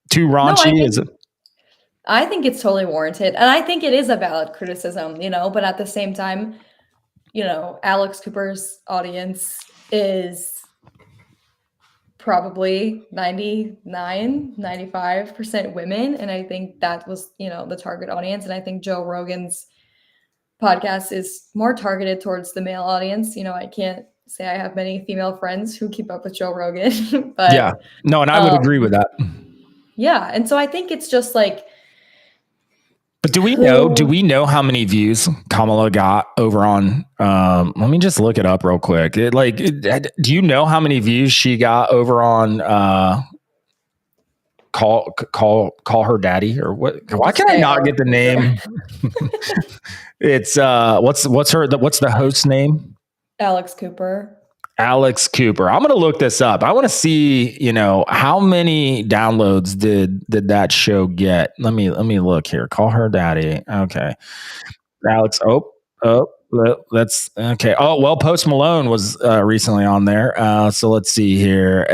too raunchy? No, I think it's totally warranted. And I think it is a valid criticism, but at the same time, Alex Cooper's audience is probably 95% women. And I think that was, the target audience. And I think Joe Rogan's podcast is more targeted towards the male audience. I can't say I have many female friends who keep up with Joe Rogan, but yeah, no, and I would agree with that. Yeah. And so I think it's just like, but do we know how many views Kamala got over on, let me just look it up real quick. Do you know how many views she got over on, call her daddy, or what? Why can I not get the name? It's what's the host's name? Alex Cooper. Alex Cooper. I'm going to look this up. I want to see, how many downloads did that show get? Let me look here. Call her daddy. Okay. Alex. That's okay. Oh, well, Post Malone was recently on there. So let's see here.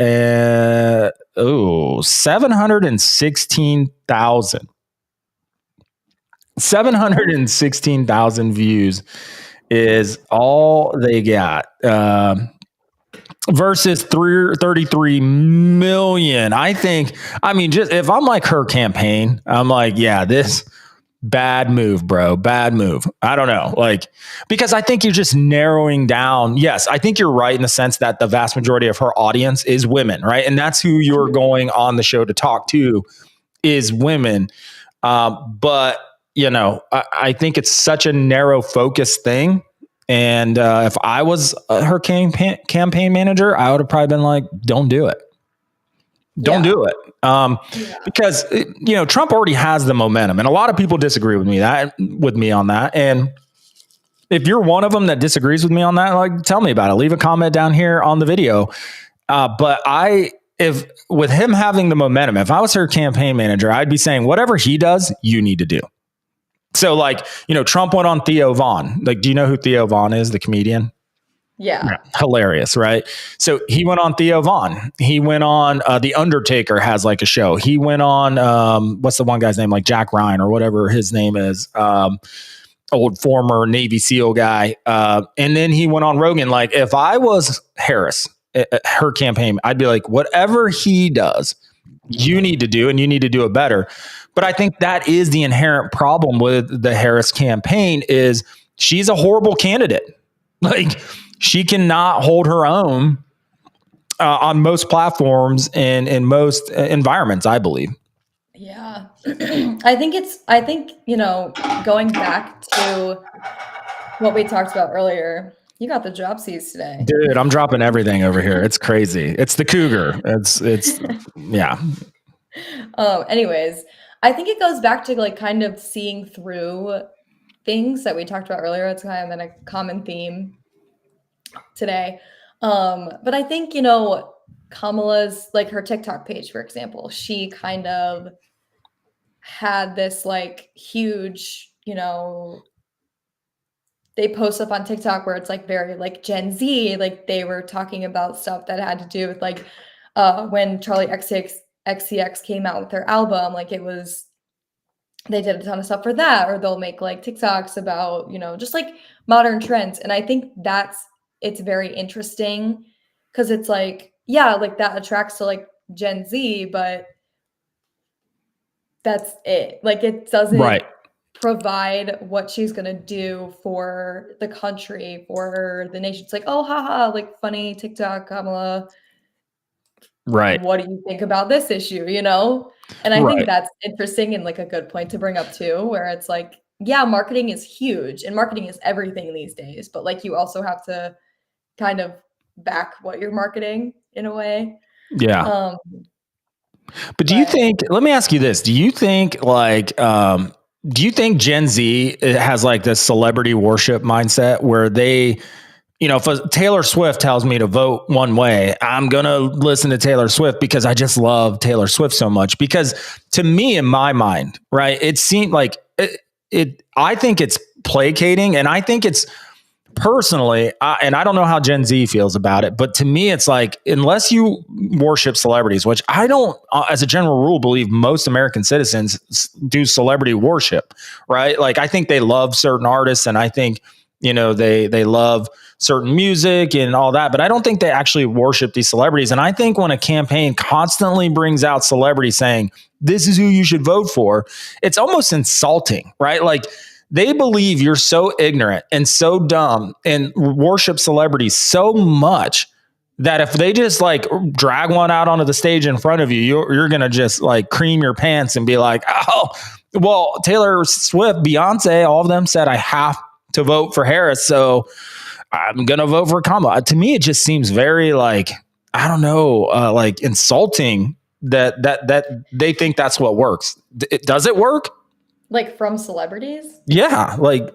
716,000. 716,000 views is all they got. Versus 33 million. I mean, just if I'm like her campaign, I'm like, yeah, this bad move, bro. Bad move. I don't know. Because I think you're just narrowing down. Yes, I think you're right in the sense that the vast majority of her audience is women, right? And that's who you're going on the show to talk to, is women. But, I think it's such a narrow focus thing. And if I was her campaign manager, I would have probably been like, don't do it. Don't do it. Because, Trump already has the momentum, and a lot of people disagree with me on that. And if you're one of them that disagrees with me on that, tell me about it. Leave a comment down here on the video. But if with him having the momentum, if I was her campaign manager, I'd be saying, whatever he does, you need to do. So Trump went on Theo Von. Do you know who Theo Von is, the comedian? Yeah. Hilarious, right? So he went on Theo Von. He went on The Undertaker has a show. He went on what's the one guy's name, Jack Ryan or whatever his name is. old former Navy SEAL guy. And then he went on Rogan, like, if I was Harris, her campaign, I'd be like, whatever he does, you need to do, and you need to do it better. But I think that is the inherent problem with the Harris campaign is she's a horrible candidate. Like, she cannot hold her own on most platforms and in most environments, I believe. Yeah. I think, going back to what we talked about earlier, you got the dropsies today. Dude, I'm dropping everything over here. It's crazy. It's the cougar. It's yeah. Anyways, I think it goes back to like kind of seeing through things that we talked about earlier. It's kind of been a common theme today. But I think, Kamala's like her TikTok page, for example, she kind of had this like huge, they post up on TikTok where it's like very like Gen Z, like they were talking about stuff that had to do with like when Charlie XCX came out with their album, like it was they did a ton of stuff for that, or they'll make like TikToks about, just like modern trends. And I think it's very interesting because it's like, yeah, like that attracts to like Gen Z, but that's it. Like it doesn't provide what she's going to do for the country, for the nation. It's like, oh, haha, like funny TikTok, Kamala. Right. What do you think about this issue, And I think that's interesting and like a good point to bring up too, where it's like, yeah, marketing is huge and marketing is everything these days, but like you also have to kind of back what you're marketing in a way. Yeah. But do you think, let me ask you this, do you think Gen Z has like this celebrity worship mindset where they, if Taylor Swift tells me to vote one way, I'm going to listen to Taylor Swift because I just love Taylor Swift so much? Because to me, in my mind, right, it seemed like I think it's placating, and I think it's personally, and I don't know how Gen Z feels about it, but to me, it's like, unless you worship celebrities, which I don't, as a general rule, believe most American citizens do celebrity worship, right? Like, I think they love certain artists, and I think, they love certain music and all that, but I don't think they actually worship these celebrities. And I think when a campaign constantly brings out celebrities saying, this is who you should vote for, it's almost insulting, right? Like, they believe you're so ignorant and so dumb and worship celebrities so much that if they just like drag one out onto the stage in front of you, you're going to just like cream your pants and be like, oh, well, Taylor Swift, Beyonce, all of them said I have to vote for Harris, so I'm going to vote for Kamala. To me, it just seems very like, I don't know, like insulting that they think that's what works. Does it work? Like from celebrities? Yeah. Like,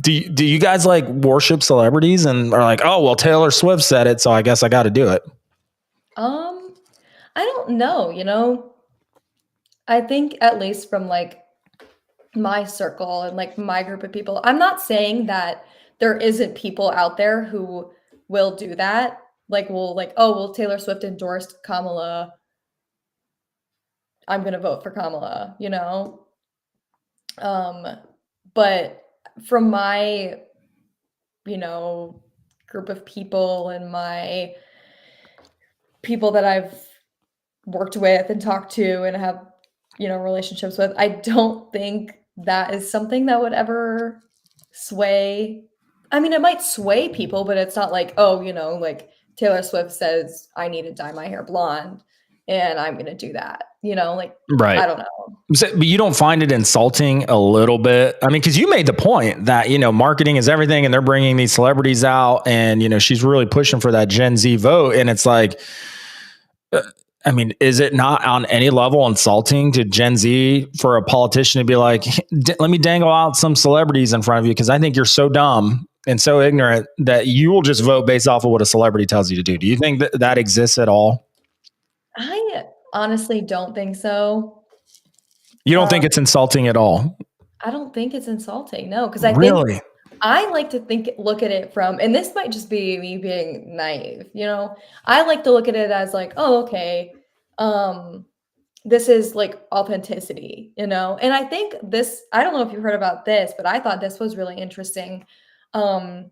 do you guys like worship celebrities and are like, oh, well, Taylor Swift said it, so I guess I got to do it? I don't know, I think at least from like my circle and like my group of people, I'm not saying that there isn't people out there who will do that. Like, will like, oh, well, Taylor Swift endorsed Kamala, I'm going to vote for Kamala, But from my, group of people and my people that I've worked with and talked to and have, relationships with, I don't think that is something that would ever sway. I mean, it might sway people, but it's not like, oh, like Taylor Swift says, I need to dye my hair blonde and I'm going to do that, like, right. I don't know. But you don't find it insulting a little bit? I mean, because you made the point that, marketing is everything and they're bringing these celebrities out and, she's really pushing for that Gen Z vote. And it's like, I mean, is it not on any level insulting to Gen Z for a politician to be like, let me dangle out some celebrities in front of you because I think you're so dumb and so ignorant that you will just vote based off of what a celebrity tells you to do? Do you think that exists at all? I honestly don't think so. You don't think it's insulting at all? I don't think it's insulting, no, because I Really? think I like to look at it from, and this might just be me being naive, I like to look at it as like, oh, okay, this is like authenticity, you know? And I think this, I don't know if you heard about this, but I thought this was really interesting. Um,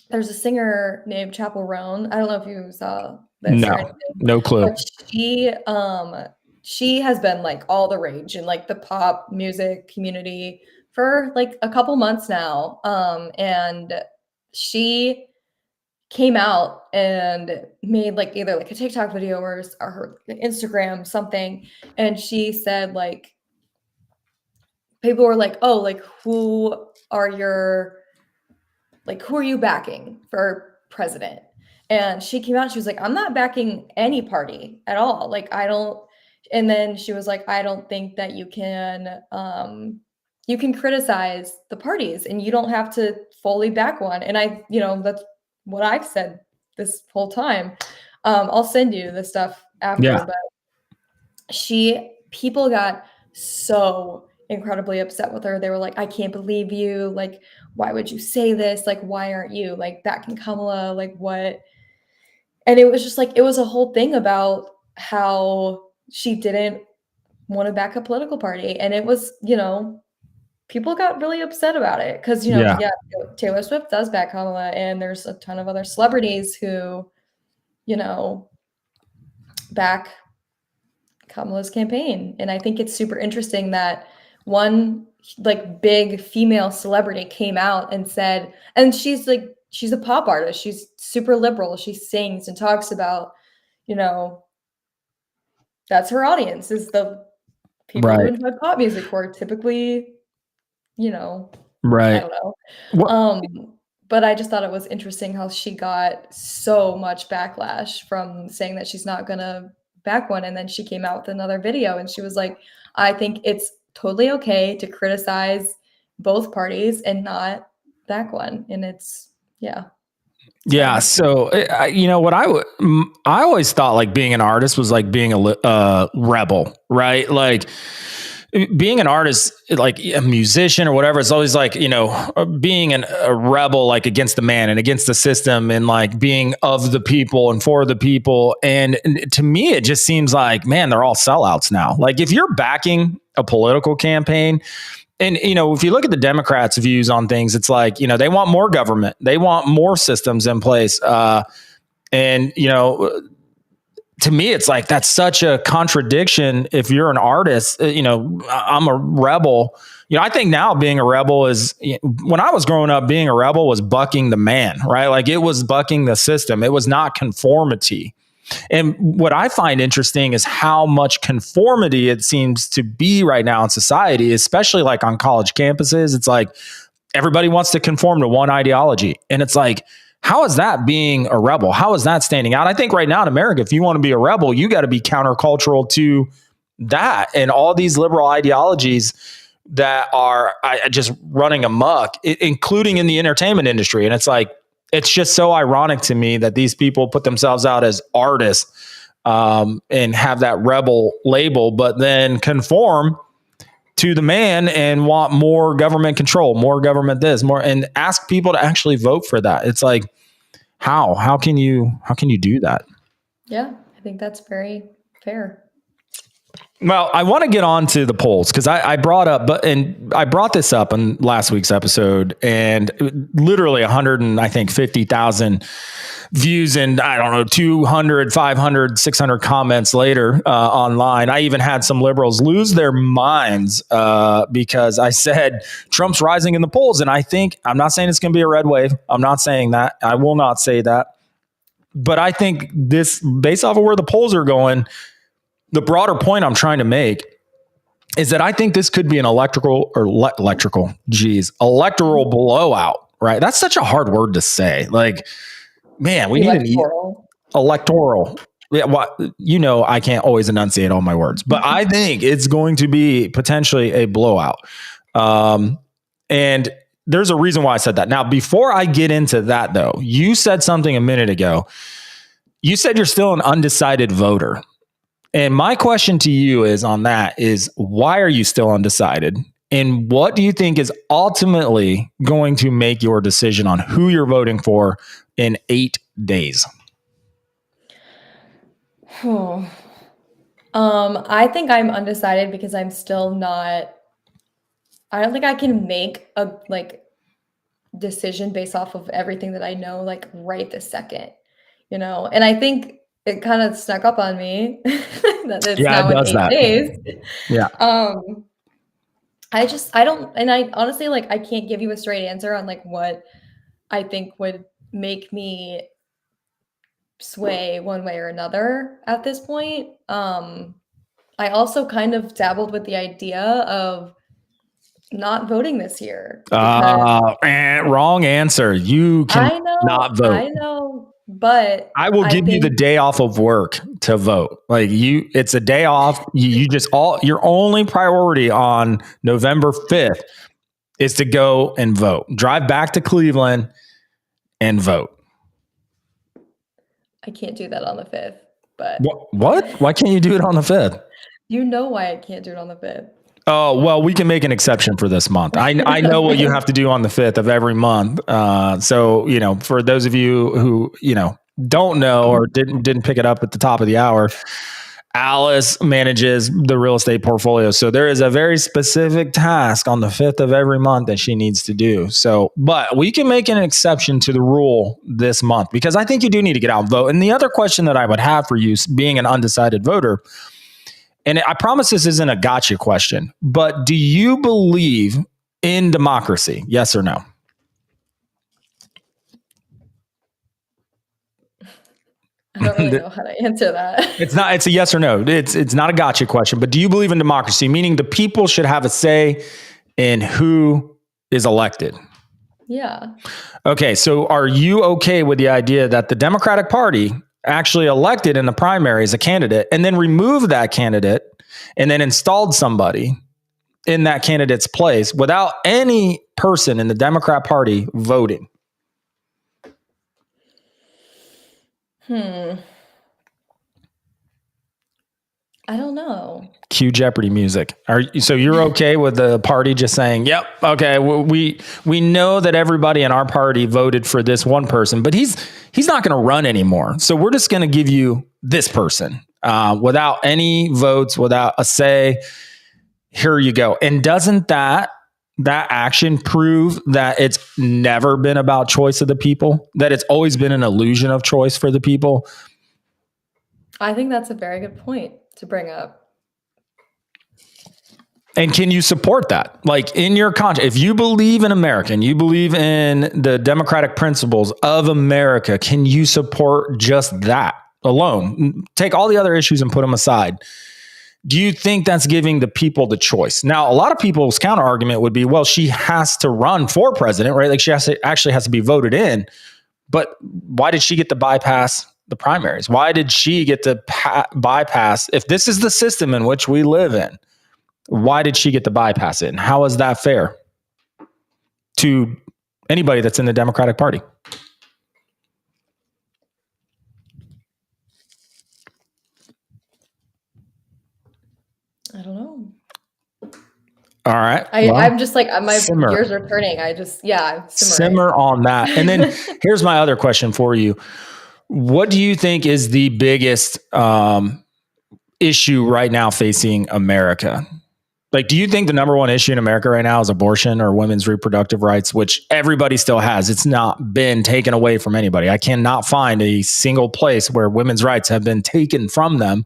there's a singer named Chapel Roan. I don't know if you saw this or No, anything, no clue. but she has been like all the rage in like the pop music community for like a couple months now. And she came out and made like either like a TikTok video or her Instagram something, and she said like people were like, "Oh, like who are you backing for president?" And she came out and she was like, "I'm not backing any party at all. Like I don't." And then she was like, "I don't think that you can criticize the parties and you don't have to fully back one." And I, that's what I've said this whole time. I'll send you the stuff after, Yeah. but people got so incredibly upset with her. They were like, "I can't believe you. Like, why would you say this? Like, why aren't you like backing Kamala? Like, what?" And it was just like, it was a whole thing about how she didn't want to back a political party. And it was, people got really upset about it because, Yeah. yeah, Taylor Swift does back Kamala, and there's a ton of other celebrities who, back Kamala's campaign. And I think it's super interesting that one like big female celebrity came out and said, and she's a pop artist. She's super liberal. She sings and talks about, that's her audience, is the people who Right. enjoy pop music, who are typically, I Right. don't know. What? But I just thought it was interesting how she got so much backlash from saying that she's not gonna back one, and then she came out with another video and she was like, "I think it's totally okay to criticize both parties and not back one." And yeah. Yeah. So, what I always thought like being an artist was like being a rebel, right? Like being an artist, like a musician or whatever, it's always like, being a rebel, like against the man and against the system and like being of the people and for the people. And to me, it just seems like, man, they're all sellouts now. Like if you're backing a political campaign, and, if you look at the Democrats' views on things, it's like, they want more government. They want more systems in place. And, to me, it's like, that's such a contradiction. If you're an artist, I'm a rebel. I think now being a rebel is, when I was growing up, being a rebel was bucking the man, right? Like it was bucking the system. It was not conformity. And what I find interesting is how much conformity it seems to be right now in society, especially like on college campuses. It's like everybody wants to conform to one ideology. And it's like, how is that being a rebel? How is that standing out? I think right now in America, if you want to be a rebel, you got to be countercultural to that and all these liberal ideologies that are just running amok, including in the entertainment industry. And it's like, it's just so ironic to me that these people put themselves out as artists and have that rebel label, but then conform to the man and want more government control, more government this, more, and ask people to actually vote for that. It's like, how can you do that? Yeah, I think that's very fair. Well, I want to get on to the polls because I brought this up in last week's episode, and literally 150,000 views and I don't know, 200, 500, 600 comments later online. I even had some liberals lose their minds because I said Trump's rising in the polls. And I'm not saying it's going to be a red wave. I'm not saying that. I will not say that. But I think this, based off of where the polls are going, the broader point I'm trying to make is that I think this could be an electoral blowout, right? That's such a hard word to say. Like, man, we need an electoral. Yeah, I can't always enunciate all my words, but I think it's going to be potentially a blowout. And there's a reason why I said that. Now, before I get into that, though, you said something a minute ago. You said you're still an undecided voter. And my question to you is why are you still undecided? And what do you think is ultimately going to make your decision on who you're voting for in 8 days? Oh, I think I'm undecided because I'm still not. I don't think I can make a decision based off of everything that I know, like right this second, you know. And I think it kind of snuck up on me that it's Yeah, it now in does eight that. days. Yeah. Um, I don't, and I honestly like I can't give you a straight answer on like what I think would make me sway one way or another at this point. I also kind of dabbled with the idea of not voting this year because Wrong answer. You can not vote. I know, but I will I give you the think day off of work to vote. Like it's a day off. You just your only priority on November 5th is to go and vote. Drive back to Cleveland and vote. I can't do that on the 5th, but What? Why can't you do it on the 5th? you know why I can't do it on the 5th. Oh, well, we can make an exception for this month. I know what you Okay. have to do on the 5th of every month. So, for those of you who, don't know or didn't pick it up at the top of the hour, Alice manages the real estate portfolio. So there is a very specific task on the 5th of every month that she needs to do. So, but we can make an exception to the rule this month because I think you do need to get out and vote. And the other question that I would have for you, being an undecided voter, and I promise this isn't a gotcha question, but do you believe in democracy? Yes or no? I don't really know how to answer that. It's a yes or no. It's not a gotcha question, but do you believe in democracy? Meaning the people should have a say in who is elected. Yeah. Okay, so are you okay with the idea that the Democratic Party actually elected in the primaries a candidate and then removed that candidate and then installed somebody in that candidate's place without any person in the Democrat Party voting? I don't know. Cue Jeopardy music. So you're okay with the party just saying, "Yep, okay, we know that everybody in our party voted for this one person, but he's not going to run anymore. So we're just going to give you this person without any votes, without a say. Here you go." And doesn't that action prove that it's never been about choice of the people? That it's always been an illusion of choice for the people? I think that's a very good point to bring up. And can you support that? Like in your conscience, if you believe in America and you believe in the democratic principles of America, can you support just that alone? Take all the other issues and put them aside. Do you think that's giving the people the choice? Now, a lot of people's counter argument would be, well, she has to run for president, right? Like she actually has to be voted in. But why did she get to bypass the primaries? Why did she get to bypass, if this is the system in which we live in, why did she get to bypass it? And how is that fair to anybody that's in the Democratic Party? I don't know. All right. I'm just like, my simmer. gears are turning. I'm simmer on that. And then here's my other question for you. What do you think is the biggest issue right now facing America? Like, do you think the number one issue in America right now is abortion or women's reproductive rights, which everybody still has? It's not been taken away from anybody. I cannot find a single place where women's rights have been taken from them.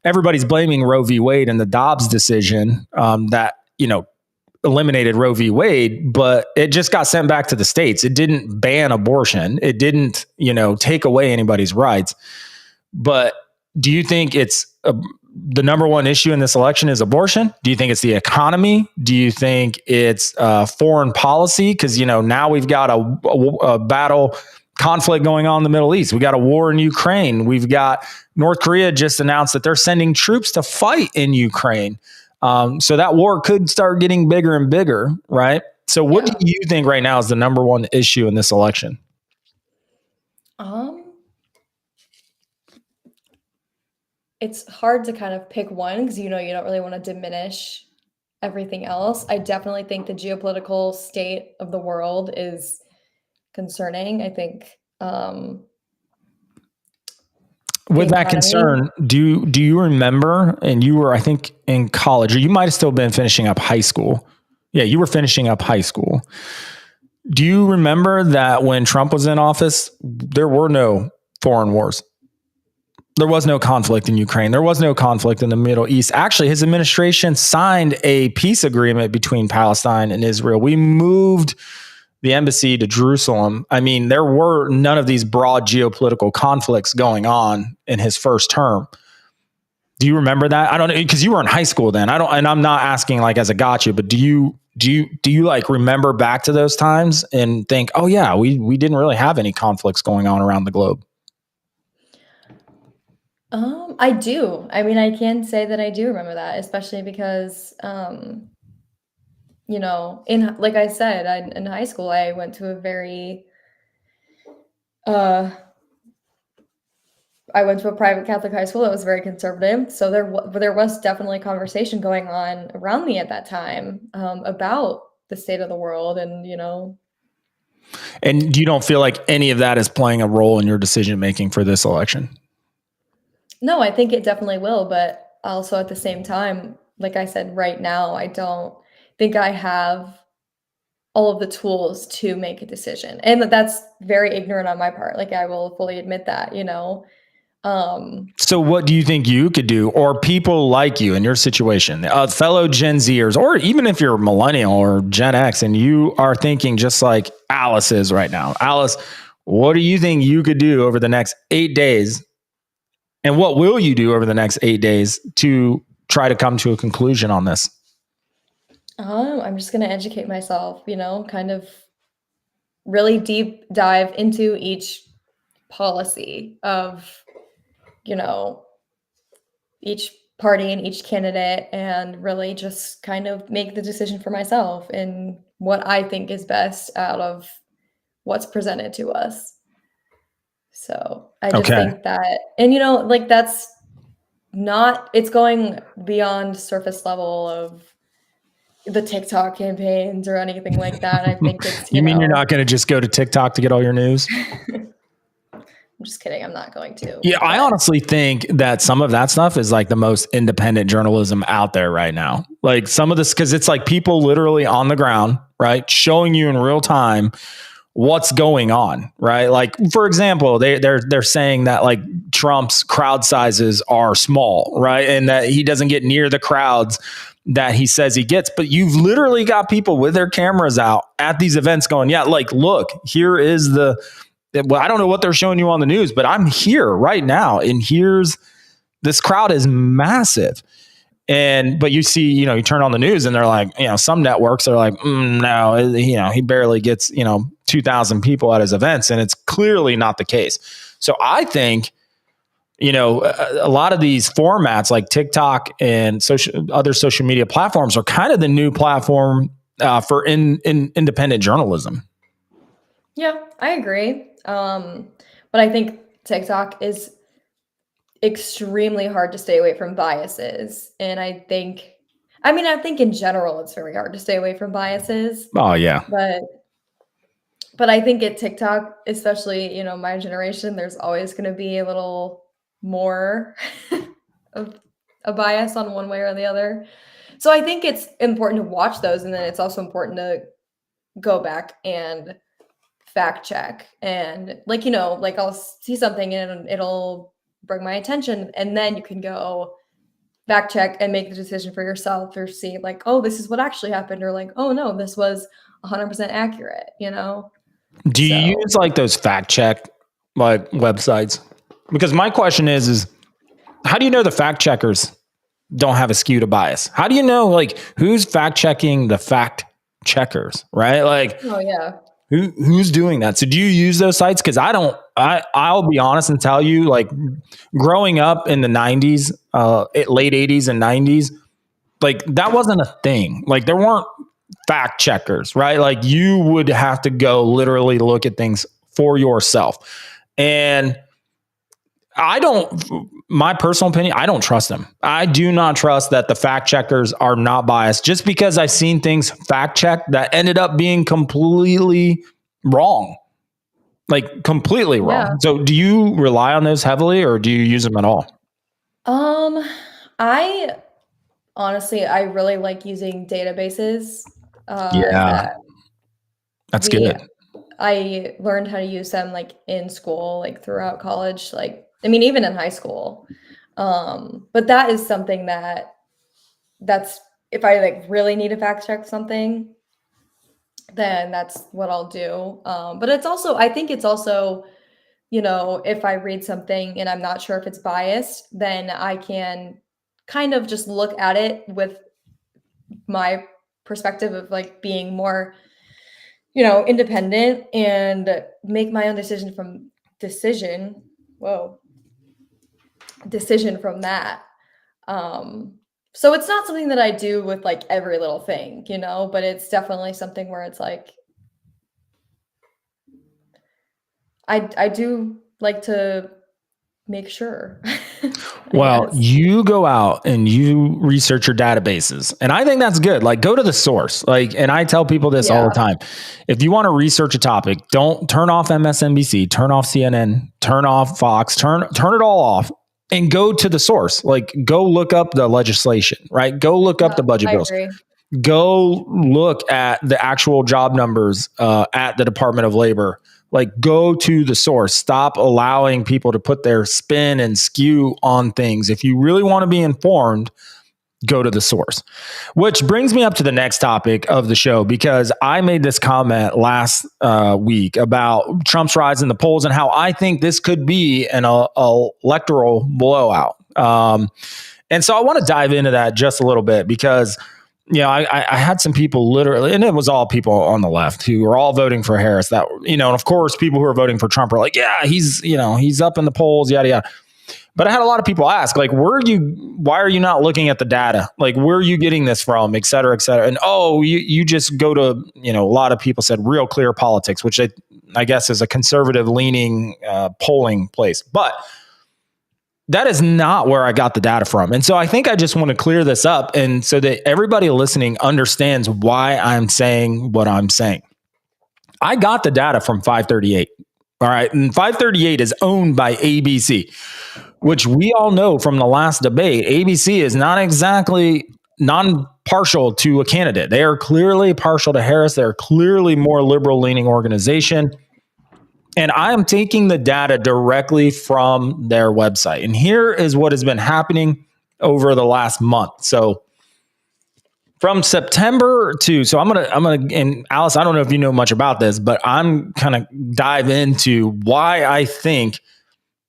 Everybody's blaming Roe v. Wade and the Dobbs decision that, eliminated Roe v. Wade, but it just got sent back to the states. It didn't ban abortion. It didn't, take away anybody's rights. But do you think it's the number one issue in this election is abortion? Do you think it's the economy? Do you think it's foreign policy? Because, now we've got a battle conflict going on in the Middle East. We got a war in Ukraine. We've got North Korea just announced that they're sending troops to fight in Ukraine. So that war could start getting bigger and bigger, right? So what do you think right now is the number one issue in this election? It's hard to kind of pick one because, you don't really want to diminish everything else. I definitely think the geopolitical state of the world is concerning. I think the With that economy. concern, do you remember, and you were, I think, in college, or you might have still been finishing up high school. Yeah, you were finishing up high school. Do you remember that when Trump was in office, there were no foreign wars? There was no conflict in Ukraine. There was no conflict in the Middle East. Actually, his administration signed a peace agreement between Palestine and Israel. We moved the embassy to Jerusalem. I mean, there were none of these broad geopolitical conflicts going on in his first term. Do you remember that? I don't know, because you were in high school then. I don't, and I'm not asking like as a gotcha, but do you like remember back to those times and think, oh yeah, we didn't really have any conflicts going on around the globe? I do. I mean, I can say that I do remember that, especially because, in like I said, in high school, I went to a very, uh, I went to a private Catholic high school that was very conservative. So there was definitely conversation going on around me at that time, about the state of the world, and And you don't feel like any of that is playing a role in your decision making for this election? no, I think it definitely will, but also at the same time, like I said, right now, I don't think I have all of the tools to make a decision. And that's very ignorant on my part. Like I will fully admit that. Um, So, what do you think you could do, or people like you in your situation, fellow Gen Zers, or even if you're millennial or Gen X and you are thinking just like Alice is right now? Alice, what do you think you could do over the next 8 days? And what will you do over the next 8 days to try to come to a conclusion on this? I'm just gonna educate myself, kind of really deep dive into each policy of, you know, each party and each candidate, and really just kind of make the decision for myself and what I think is best out of what's presented to us. So I just Okay. think that, and like that's not, it's going beyond surface level of the TikTok campaigns or anything like that. I think it's, You mean you're not going to just go to TikTok to get all your news? I'm just kidding. I'm not going to, Yeah, I but honestly think that some of that stuff is like the most independent journalism out there right now. Like some of this, because it's like people literally on the ground, right, showing you in real time what's going on, right? Like for example, they're saying that like Trump's crowd sizes are small, right, and that he doesn't get near the crowds that he says he gets. But you've literally got people with their cameras out at these events going, yeah, like look, here is well, I don't know what they're showing you on the news, but I'm here right now, and here's this crowd is massive. But you see, you turn on the news and they're like, some networks are like, no, he barely gets, 2,000 people at his events. And it's clearly not the case. So I think, a lot of these formats like TikTok and other social media platforms are kind of the new platform for independent journalism. yeah, I agree. But I think TikTok is extremely hard to stay away from biases. And I think in general it's very hard to stay away from biases, Oh, yeah. but I think at TikTok, especially, my generation, there's always going to be a little more of a bias on one way or the other. So I think it's important to watch those, and then it's also important to go back and fact check, and like I'll see something and it'll bring my attention, and then you can go fact check and make the decision for yourself, or see like, oh, this is what actually happened, or like, oh no, this was 100% accurate. Do you So use like those fact check like websites? Because my question is how do you know the fact checkers don't have a skew to bias? How do you know like who's fact checking the fact checkers, right? Like oh yeah. who's doing that? So do you use those sites? Because I don't. I'll be honest and tell you, like growing up in the '90s, late '80s and '90s, like that wasn't a thing. Like there weren't fact checkers, right? Like you would have to go literally look at things for yourself. And I don't, my personal opinion, I don't trust them. I do not trust that the fact checkers are not biased just because I've seen things fact checked that ended up being completely wrong. like completely Yeah. wrong. So do you rely on those heavily or do you use them at all? Um, I honestly, I really like using databases, Yeah, that that's we good. I learned how to use them, like, in school, like, throughout college, like I mean, even in high school. But that is something that's if I, like, really need to fact check something, then that's what I'll do. But it's also I think it's also, if I read something and I'm not sure if it's biased, then I can kind of just look at it with my perspective of, like, being more, independent and make my own decision whoa, decision from that. Um, so it's not something that I do with, like, every little thing, but it's definitely something where it's like I do like to make sure, I Well, guess. you go out and you research your databases. And I think that's good. Like go to the source. Like, and I tell people this all the Yeah, time. If you want to research a topic, don't turn off MSNBC, turn off CNN, turn off Fox, turn it all off and go to the source. Like go look up the legislation, right? Go look up yeah, the budget I bills. agree. Go look at the actual job numbers at the Department of Labor. Like go to the source. Stop allowing people to put their spin and skew on things. If you really want to be informed, go to the source. Which brings me up to the next topic of the show, because I made this comment last week about Trump's rise in the polls and how I think this could be an electoral blowout. And so I want to dive into that just a little bit because I had some people literally, and it was all people on the left who were all voting for Harris. That and of course, people who are voting for Trump are like, yeah, he's up in the polls, yada yada. But I had a lot of people ask, like, why are you not looking at the data? Like, where are you getting this from, et cetera, et cetera? And you just go to, a lot of people said Real Clear Politics, which I guess is a conservative leaning polling place. But that is not where I got the data from. And so I think I just want to clear this up and so that everybody listening understands why I'm saying what I'm saying. I got the data from 538. All right. And 538 is owned by ABC, which we all know from the last debate. ABC is not exactly non-partial to a candidate. They are clearly partial to Harris. They're clearly more liberal leaning organization. And I am taking the data directly from their website. And here is what has been happening over the last month. So from September so I'm gonna, and Alice, I don't know if you know much about this, but I'm kind of dive into why I think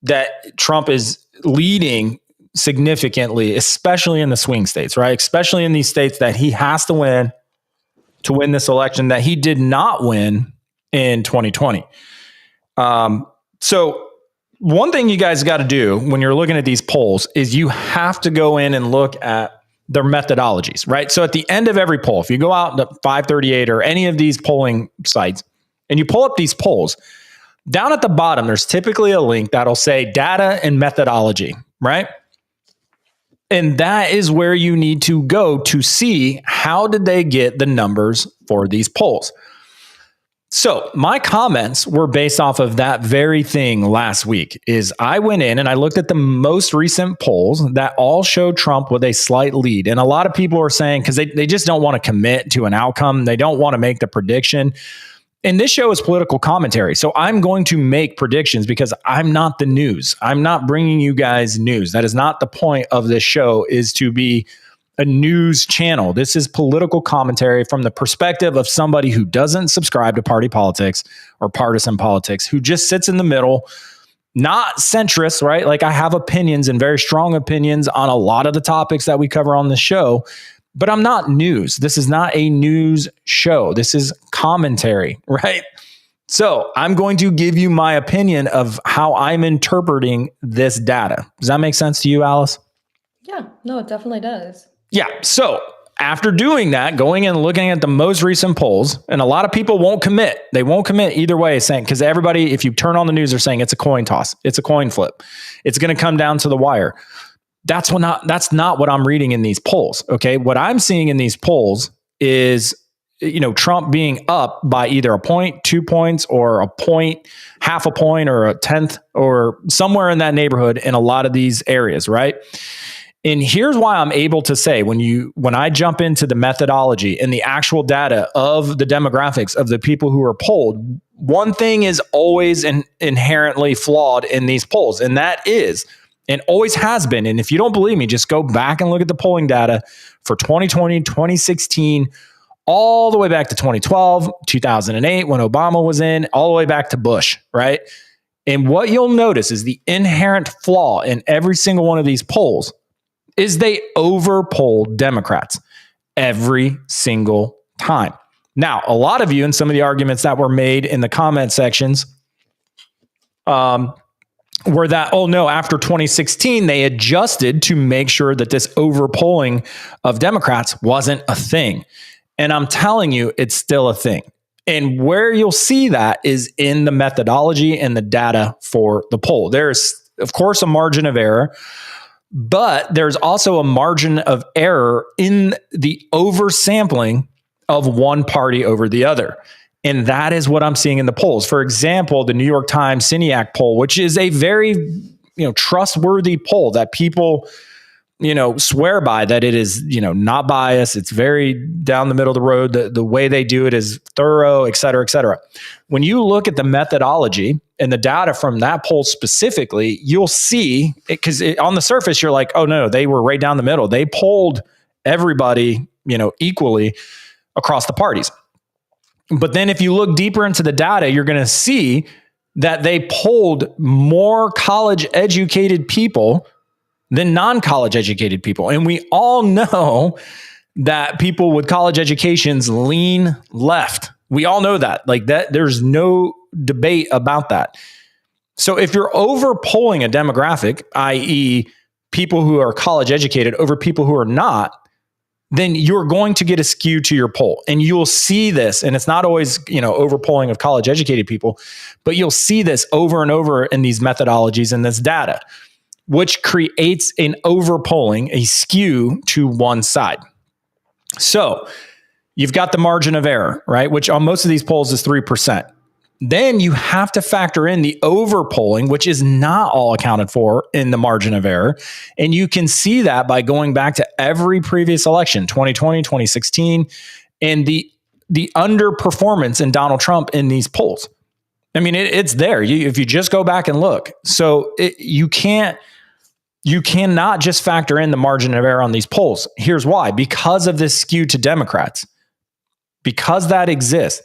that Trump is leading significantly, especially in the swing states, right? Especially in these states that he has to win this election that he did not win in 2020. So one thing you guys got to do when you're looking at these polls is you have to go in and look at their methodologies, right? So at the end of every poll, if you go out to 538 or any of these polling sites and you pull up these polls, down at the bottom, there's typically a link that'll say data and methodology, right? And that is where you need to go to see how did they get the numbers for these polls. So my comments were based off of that very thing last week. Is I went in and I looked at the most recent polls that all show Trump with a slight lead. And a lot of people are saying, because they just don't want to commit to an outcome. They don't want to make the prediction. And this show is political commentary. So I'm going to make predictions because I'm not the news. I'm not bringing you guys news. That is not the point of this show, is to be a news channel. This is political commentary from the perspective of somebody who doesn't subscribe to party politics or partisan politics, who just sits in the middle, not centrist, right? Like I have opinions and very strong opinions on a lot of the topics that we cover on the show, but I'm not news. This is not a news show. This is commentary, right? So I'm going to give you my opinion of how I'm interpreting this data. Does that make sense to you, Alice? Yeah, no, it definitely does. Yeah. So after doing that, going and looking at the most recent polls, and a lot of people won't commit. They won't commit either way, saying, because everybody, if you turn on the news, they're saying it's a coin toss. It's a coin flip. It's going to come down to the wire. That's not what I'm reading in these polls. Okay. What I'm seeing in these polls is Trump being up by either a point, 2 points, or a point, half a point, or a tenth, or somewhere in that neighborhood in a lot of these areas, right? And here's why I'm able to say, when I jump into the methodology and the actual data of the demographics of the people who are polled, one thing is always inherently flawed in these polls, and that is, and always has been, and if you don't believe me, just go back and look at the polling data for 2020, 2016, all the way back to 2012, 2008, when Obama was in, all the way back to Bush, right? And what you'll notice is the inherent flaw in every single one of these polls is they overpolled Democrats every single time. Now, a lot of you, and some of the arguments that were made in the comment sections, were that, oh no, after 2016, they adjusted to make sure that this overpolling of Democrats wasn't a thing. And I'm telling you, it's still a thing. And where you'll see that is in the methodology and the data for the poll. There's, of course, a margin of error, but there's also a margin of error in the oversampling of one party over the other. And that is what I'm seeing in the polls. For example, the New York Times Syniac poll, which is a very, trustworthy poll that people, swear by, that it is, not biased. It's very down the middle of the road. The way they do it is thorough, et cetera, et cetera. When you look at the methodology and the data from that poll specifically, you'll see it, because on the surface, you're like, oh no, they were right down the middle. They polled everybody, equally across the parties. But then if you look deeper into the data, you're going to see that they polled more college educated people than non-college educated people. And we all know that people with college educations lean left. We all know that. Like that, there's no debate about that. So if you're over polling a demographic, i.e., people who are college educated over people who are not, then you're going to get a skew to your poll. And you'll see this, and it's not always, over polling of college educated people, but you'll see this over and over in these methodologies and this data, which creates an over polling, a skew to one side. So you've got the margin of error, right? Which on most of these polls is 3%. Then you have to factor in the over polling, which is not all accounted for in the margin of error. And you can see that by going back to every previous election, 2020, 2016, and the underperformance in Donald Trump in these polls. I mean, it's there. If you just go back and look. So you cannot just factor in the margin of error on these polls. Here's why. Because of this skew to Democrats. Because that exists,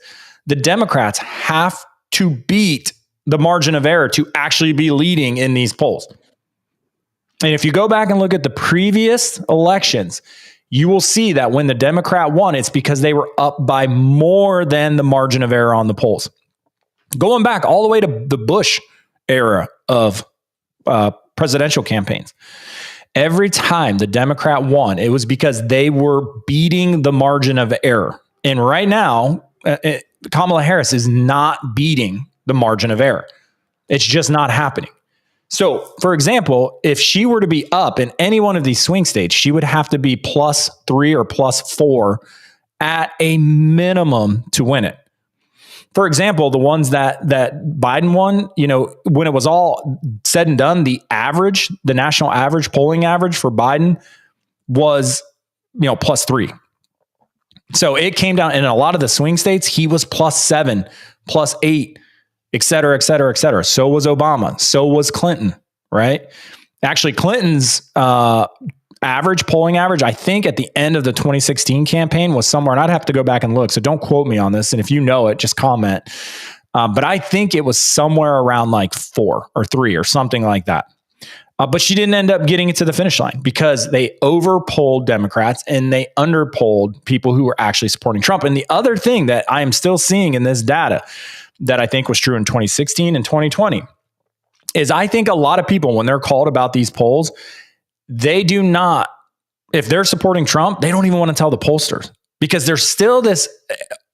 the Democrats have to beat the margin of error to actually be leading in these polls. And if you go back and look at the previous elections, you will see that when the Democrat won, it's because they were up by more than the margin of error on the polls. Going back all the way to the Bush era of presidential campaigns, every time the Democrat won, it was because they were beating the margin of error. And right now, Kamala Harris is not beating the margin of error. It's just not happening. So, for example, if she were to be up in any one of these swing states, she would have to be +3 or +4 at a minimum to win it. For example, the ones that Biden won, when it was all said and done, the national average, polling average for Biden was, +3. So it came down in a lot of the swing states, he was +7, +8, et cetera, et cetera, et cetera. So was Obama. So was Clinton, right? Actually, Clinton's polling average, I think at the end of the 2016 campaign was somewhere, and I'd have to go back and look, so don't quote me on this. And if you know it, just comment. But I think it was somewhere around like 4 or 3 or something like that. But she didn't end up getting it to the finish line because they overpolled Democrats and they underpolled people who were actually supporting Trump. And the other thing that I am still seeing in this data that I think was true in 2016 and 2020 is I think a lot of people, when they're called about these polls, they do not, if they're supporting Trump, they don't even want to tell the pollsters because there's still this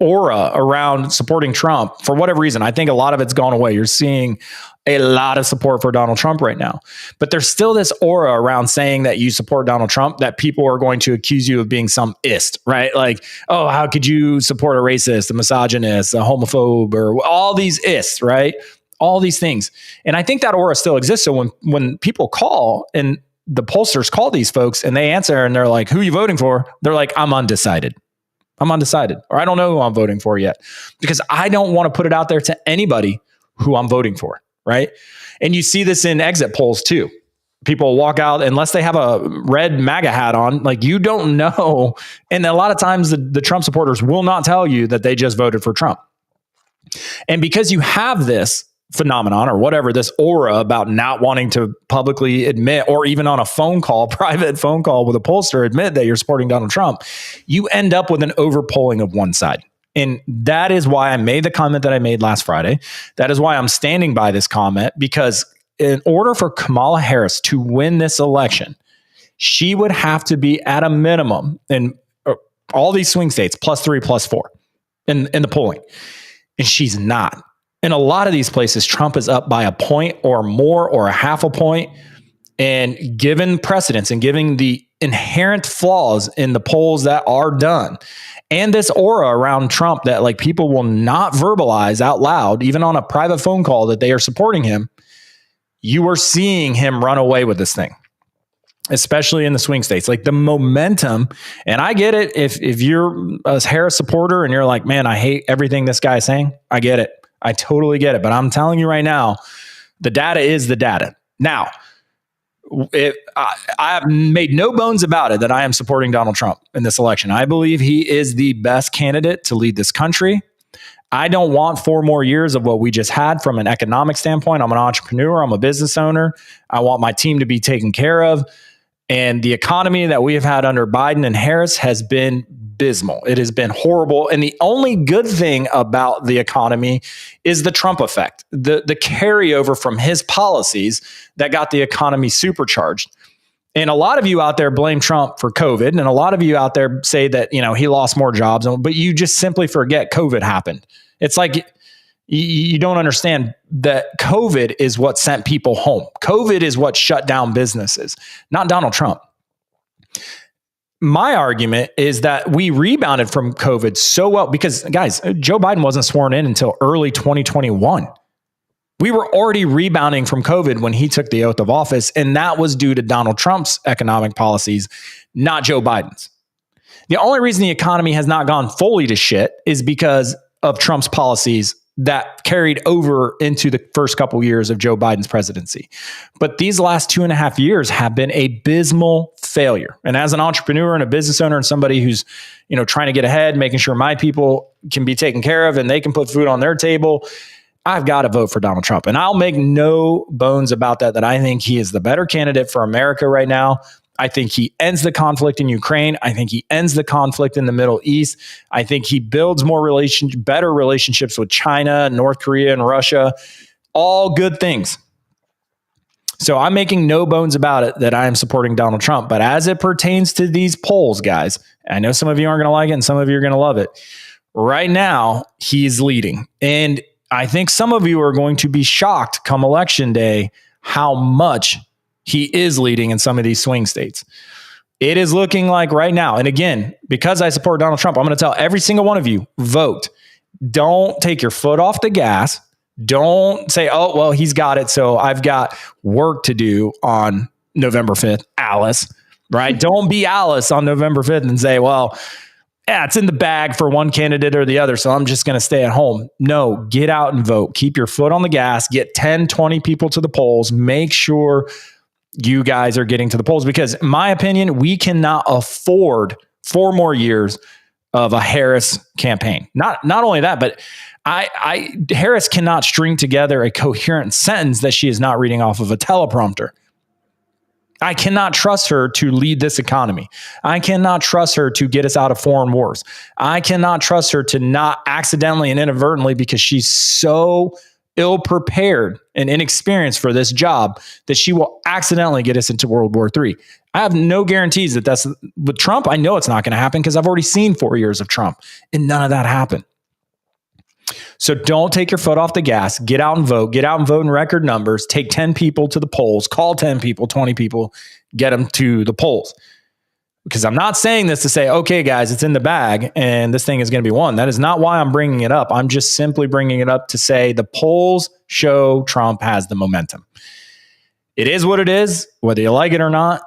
aura around supporting Trump for whatever reason. I think a lot of it's gone away. You're seeing a lot of support for Donald Trump right now. But there's still this aura around saying that you support Donald Trump that people are going to accuse you of being some ist, right? Like, oh, how could you support a racist, a misogynist, a homophobe, or all these ists, right? All these things. And I think that aura still exists. So when people call and the pollsters call these folks and they answer and they're like, who are you voting for? They're like, I'm undecided. I'm undecided, or I don't know who I'm voting for yet, because I don't want to put it out there to anybody who I'm voting for. Right. And you see this in exit polls too. People walk out unless they have a red MAGA hat on, like you don't know. And a lot of times the Trump supporters will not tell you that they just voted for Trump. And because you have this phenomenon or whatever, this aura about not wanting to publicly admit, or even on a phone call, private phone call with a pollster, admit that you're supporting Donald Trump, you end up with an overpolling of one side. And that is why I made the comment that I made last Friday. That is why I'm standing by this comment, because in order for Kamala Harris to win this election, she would have to be at a minimum in all these swing states, +3, +4 in the polling. And she's not. In a lot of these places, Trump is up by a point or more or a half a point. And given precedence and given the inherent flaws in the polls that are done, and this aura around Trump that like people will not verbalize out loud, even on a private phone call, that they are supporting him, you are seeing him run away with this thing, especially in the swing states. Like the momentum, and I get it. If you're a Harris supporter and you're like, man, I hate everything this guy is saying, I get it. I totally get it. But I'm telling you right now, the data is the data. Now, I have made no bones about it that I am supporting Donald Trump in this election. I believe he is the best candidate to lead this country. I don't want 4 more years of what we just had from an economic standpoint. I'm an entrepreneur. I'm a business owner. I want my team to be taken care of. And the economy that we have had under Biden and Harris has been abysmal. It has been horrible. And the only good thing about the economy is the Trump effect, the carryover from his policies that got the economy supercharged. And a lot of you out there blame Trump for COVID. And a lot of you out there say that, he lost more jobs, but you just simply forget COVID happened. It's like you don't understand that COVID is what sent people home. COVID is what shut down businesses, not Donald Trump. My argument is that we rebounded from COVID so well because, guys, Joe Biden wasn't sworn in until early 2021. We were already rebounding from COVID when he took the oath of office, and that was due to Donald Trump's economic policies, not Joe Biden's. The only reason the economy has not gone fully to shit is because of Trump's policies that carried over into the first couple of years of Joe Biden's presidency. But these last 2.5 years have been a abysmal failure. And as an entrepreneur and a business owner and somebody who's, trying to get ahead, making sure my people can be taken care of and they can put food on their table, I've got to vote for Donald Trump. And I'll make no bones about that I think he is the better candidate for America right now. I think he ends the conflict in Ukraine. I think he ends the conflict in the Middle East. I think he builds better relationships with China, North Korea, and Russia. All good things. So I'm making no bones about it that I am supporting Donald Trump. But as it pertains to these polls, guys, I know some of you aren't going to like it and some of you are going to love it. Right now, he's leading. And I think some of you are going to be shocked come election day how much he is leading in some of these swing states. It is looking like right now, and again, because I support Donald Trump, I'm going to tell every single one of you, vote. Don't take your foot off the gas. Don't say, oh, well, he's got it, so I've got work to do on November 5th, Alice, right? Don't be Alice on November 5th and say, well, it's in the bag for one candidate or the other, so I'm just going to stay at home. No, get out and vote. Keep your foot on the gas. Get 10, 20 people to the polls. Make sure you guys are getting to the polls, because in my opinion, we cannot afford 4 more years of a Harris campaign. Not only that, but Harris cannot string together a coherent sentence that she is not reading off of a teleprompter. I cannot trust her to lead this economy. I cannot trust her to get us out of foreign wars. I cannot trust her to not accidentally and inadvertently, because she's so ill-prepared and inexperienced for this job, that she will accidentally get us into World War III. I have no guarantees that that's with Trump. I know it's not going to happen because I've already seen 4 years of Trump and none of that happened. So don't take your foot off the gas. Get out and vote. Get out and vote in record numbers. Take 10 people to the polls. Call 10 people, 20 people. Get them to the polls. Because I'm not saying this to say, okay, guys, it's in the bag and this thing is going to be won. That is not why I'm bringing it up. I'm just simply bringing it up to say the polls show Trump has the momentum. It is what it is, whether you like it or not.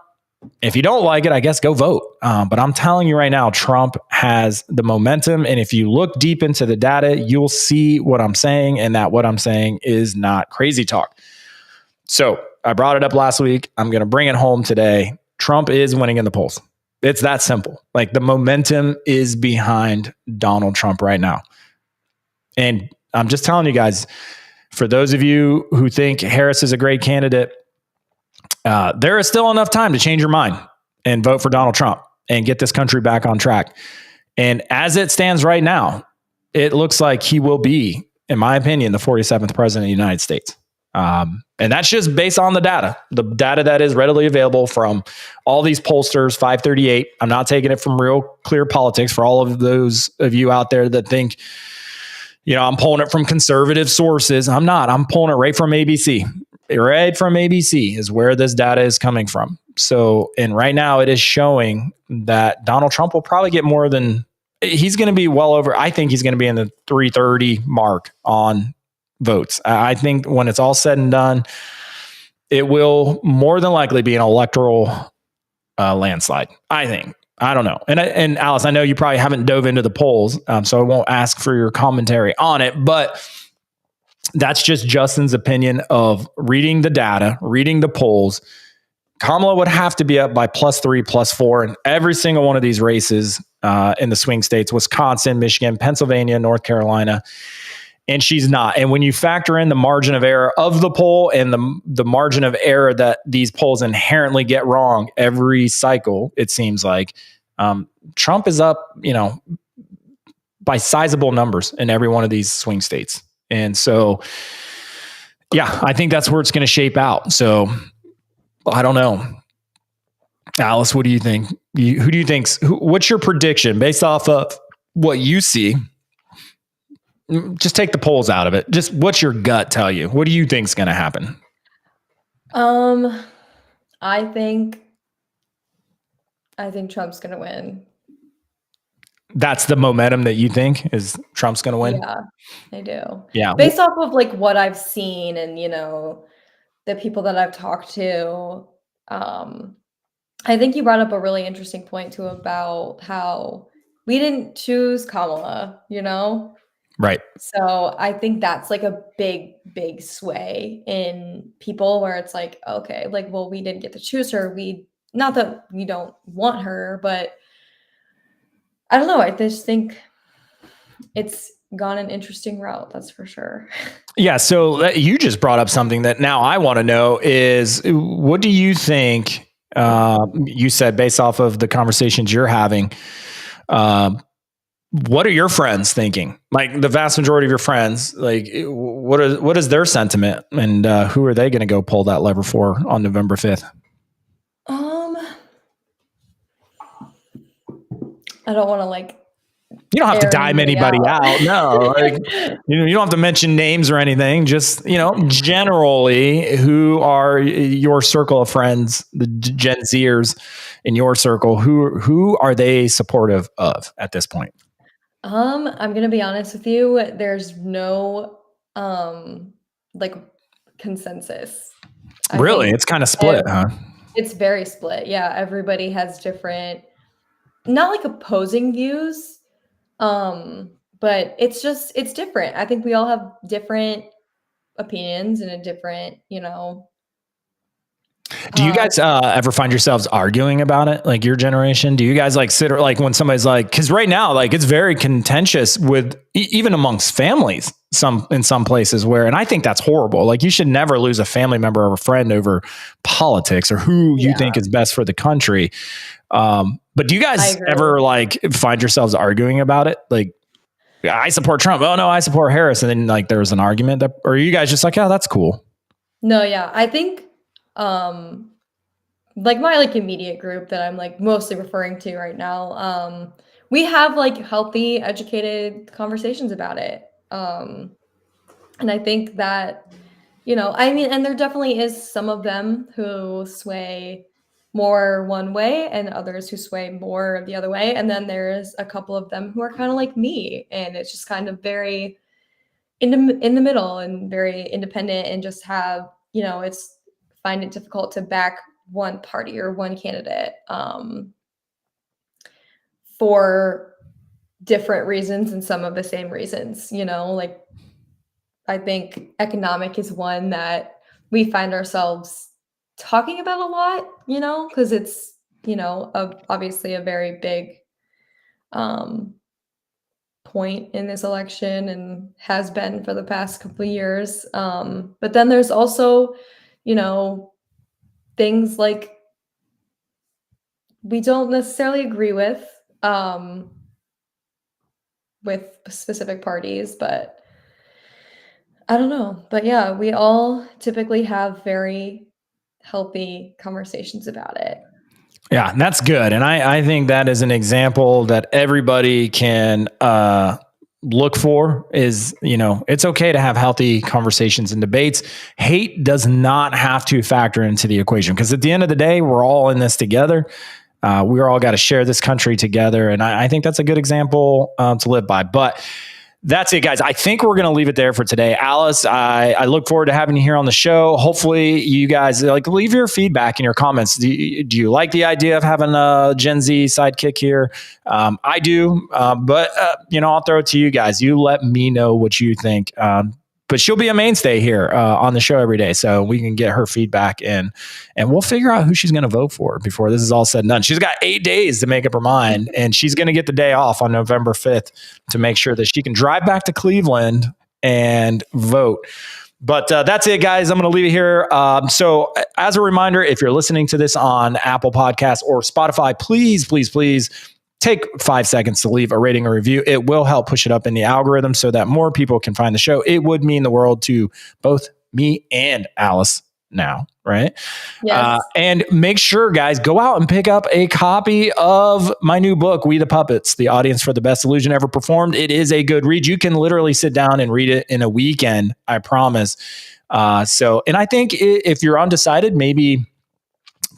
If you don't like it, I guess go vote. But I'm telling you right now, Trump has the momentum. And if you look deep into the data, you'll see what I'm saying, and that what I'm saying is not crazy talk. So I brought it up last week. I'm going to bring it home today. Trump is winning in the polls. It's that simple. Like, the momentum is behind Donald Trump right now. And I'm just telling you guys, for those of you who think Harris is a great candidate, there is still enough time to change your mind and vote for Donald Trump and get this country back on track. And as it stands right now, it looks like he will be, in my opinion, the 47th president of the United States. And that's just based on the data that is readily available from all these pollsters, 538. I'm not taking it from Real Clear Politics for all of those of you out there that think, I'm pulling it from conservative sources. I'm not. I'm pulling it right from ABC. Right from ABC is where this data is coming from. So, and right now it is showing that Donald Trump will probably get more than, he's going to be well over, I think he's going to be in the 330 mark on votes. I think when it's all said and done, it will more than likely be an electoral landslide, I think. I don't know. And Alice, I know you probably haven't dove into the polls, so I won't ask for your commentary on it, but that's just Justin's opinion of reading the data, reading the polls. Kamala would have to be up by +3, +4 in every single one of these races in the swing states, Wisconsin, Michigan, Pennsylvania, North Carolina. And she's not. And when you factor in the margin of error of the poll and the margin of error that these polls inherently get wrong every cycle, it seems like Trump is up, by sizable numbers in every one of these swing states. And so, yeah, I think that's where it's going to shape out. So I don't know. Alice, what do you think? Who do you think? What's your prediction based off of what you see? Just take the polls out of it. Just what's your gut tell you? What do you think is going to happen? I think Trump's going to win. That's the momentum that you think is Trump's going to win? Yeah, I do. Yeah. Based off of like what I've seen and, the people that I've talked to, I think you brought up a really interesting point too about how we didn't choose Kamala, Right. So I think that's like a big, big sway in people where it's like, okay, like, well, we didn't get to choose her. Not that we don't want her, but I don't know. I just think it's gone an interesting route. That's for sure. Yeah. So you just brought up something that now I want to know is, what do you think? You said based off of the conversations you're having, what are your friends thinking? Like the vast majority of your friends, like what is their sentiment, and who are they going to go pull that lever for on November 5th? I don't want to you don't have to dime anybody out. No, you don't have to mention names or anything. Just, generally, who are your circle of friends, the Gen Zers in your circle? Who are they supportive of at this point? I'm going to be honest with you. There's no consensus. Really? It's kind of split, huh? It's very split. Yeah. Everybody has different, not like opposing views. But it's different. I think we all have different opinions and a different, Do you guys ever find yourselves arguing about it? Like your generation? Do you guys sit or when somebody's because right now, it's very contentious with even amongst families, in some places and I think that's horrible. You should never lose a family member or a friend over politics or who you think is best for the country. But do you guys ever find yourselves arguing about it? I support Trump. Oh no, I support Harris. And then there was an argument or are you guys just yeah, that's cool? No, yeah. I think, my immediate group that I'm mostly referring to right now, we have healthy, educated conversations about it. And I think that, I mean, and there definitely is some of them who sway more one way and others who sway more the other way. And then there's a couple of them who are kind of like me. And it's just kind of very in the middle and very independent and just have, it's find it difficult to back one party or one candidate for different reasons and some of the same reasons, like I think economic is one that we find ourselves talking about a lot, because it's, obviously a very big um, point in this election and has been for the past couple of years. But then there's also, you know, things like we don't necessarily agree with specific parties, but I don't know. But yeah, we all typically have very healthy conversations about it. Yeah, that's good. And I think that is an example that everybody can look for is, it's okay to have healthy conversations and debates. Hate does not have to factor into the equation because at the end of the day, we're all in this together. We're all got to share this country together. And I think that's a good example to live by. But that's it, guys. I think we're going to leave it there for today. Alice, I look forward to having you here on the show. Hopefully you guys leave your feedback in your comments. Do you like the idea of having a Gen Z sidekick here? I do, but I'll throw it to you guys. You let me know what you think. But she'll be a mainstay here on the show every day. So we can get her feedback and we'll figure out who she's going to vote for before this is all said and done. She's got 8 days to make up her mind, and she's going to get the day off on November 5th to make sure that she can drive back to Cleveland and vote. But that's it, guys. I'm going to leave it here. So as a reminder, if you're listening to this on Apple Podcasts or Spotify, please take 5 seconds to leave a rating or review. It will help push it up in the algorithm so that more people can find the show. It would mean the world to both me and Alice now, right? Yes. And make sure, guys, go out and pick up a copy of my new book, We the Puppets, The Audience for the Best Illusion Ever Performed. It is a good read. You can literally sit down and read it in a weekend, I promise. And I think if you're undecided, maybe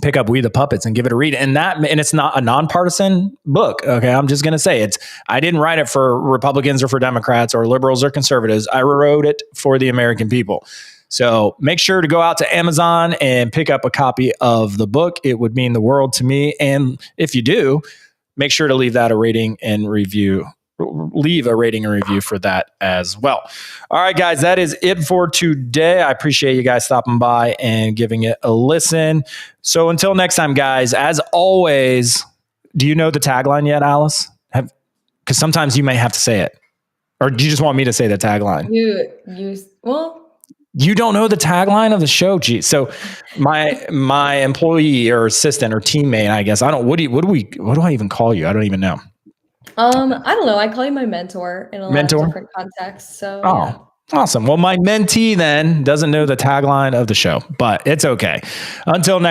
pick up We the Puppets and give it a read. And it's not a nonpartisan book. Okay. I'm just going to say I didn't write it for Republicans or for Democrats or liberals or conservatives. I wrote it for the American people. So make sure to go out to Amazon and pick up a copy of the book. It would mean the world to me. And if you do, make sure to leave a rating and review for that as well. All right, guys, that is it for today. I appreciate you guys stopping by and giving it a listen. So until next time, guys, as always, do you know the tagline yet, Alice? Because sometimes you may have to say it. Or do you just want me to say the tagline? You don't know the tagline of the show, geez. So my employee or assistant or teammate, I guess, what do I even call you? I don't even know. I don't know. I call you my mentor in a lot of different contexts. So yeah. Awesome. Well, my mentee then doesn't know the tagline of the show, but it's okay. Until next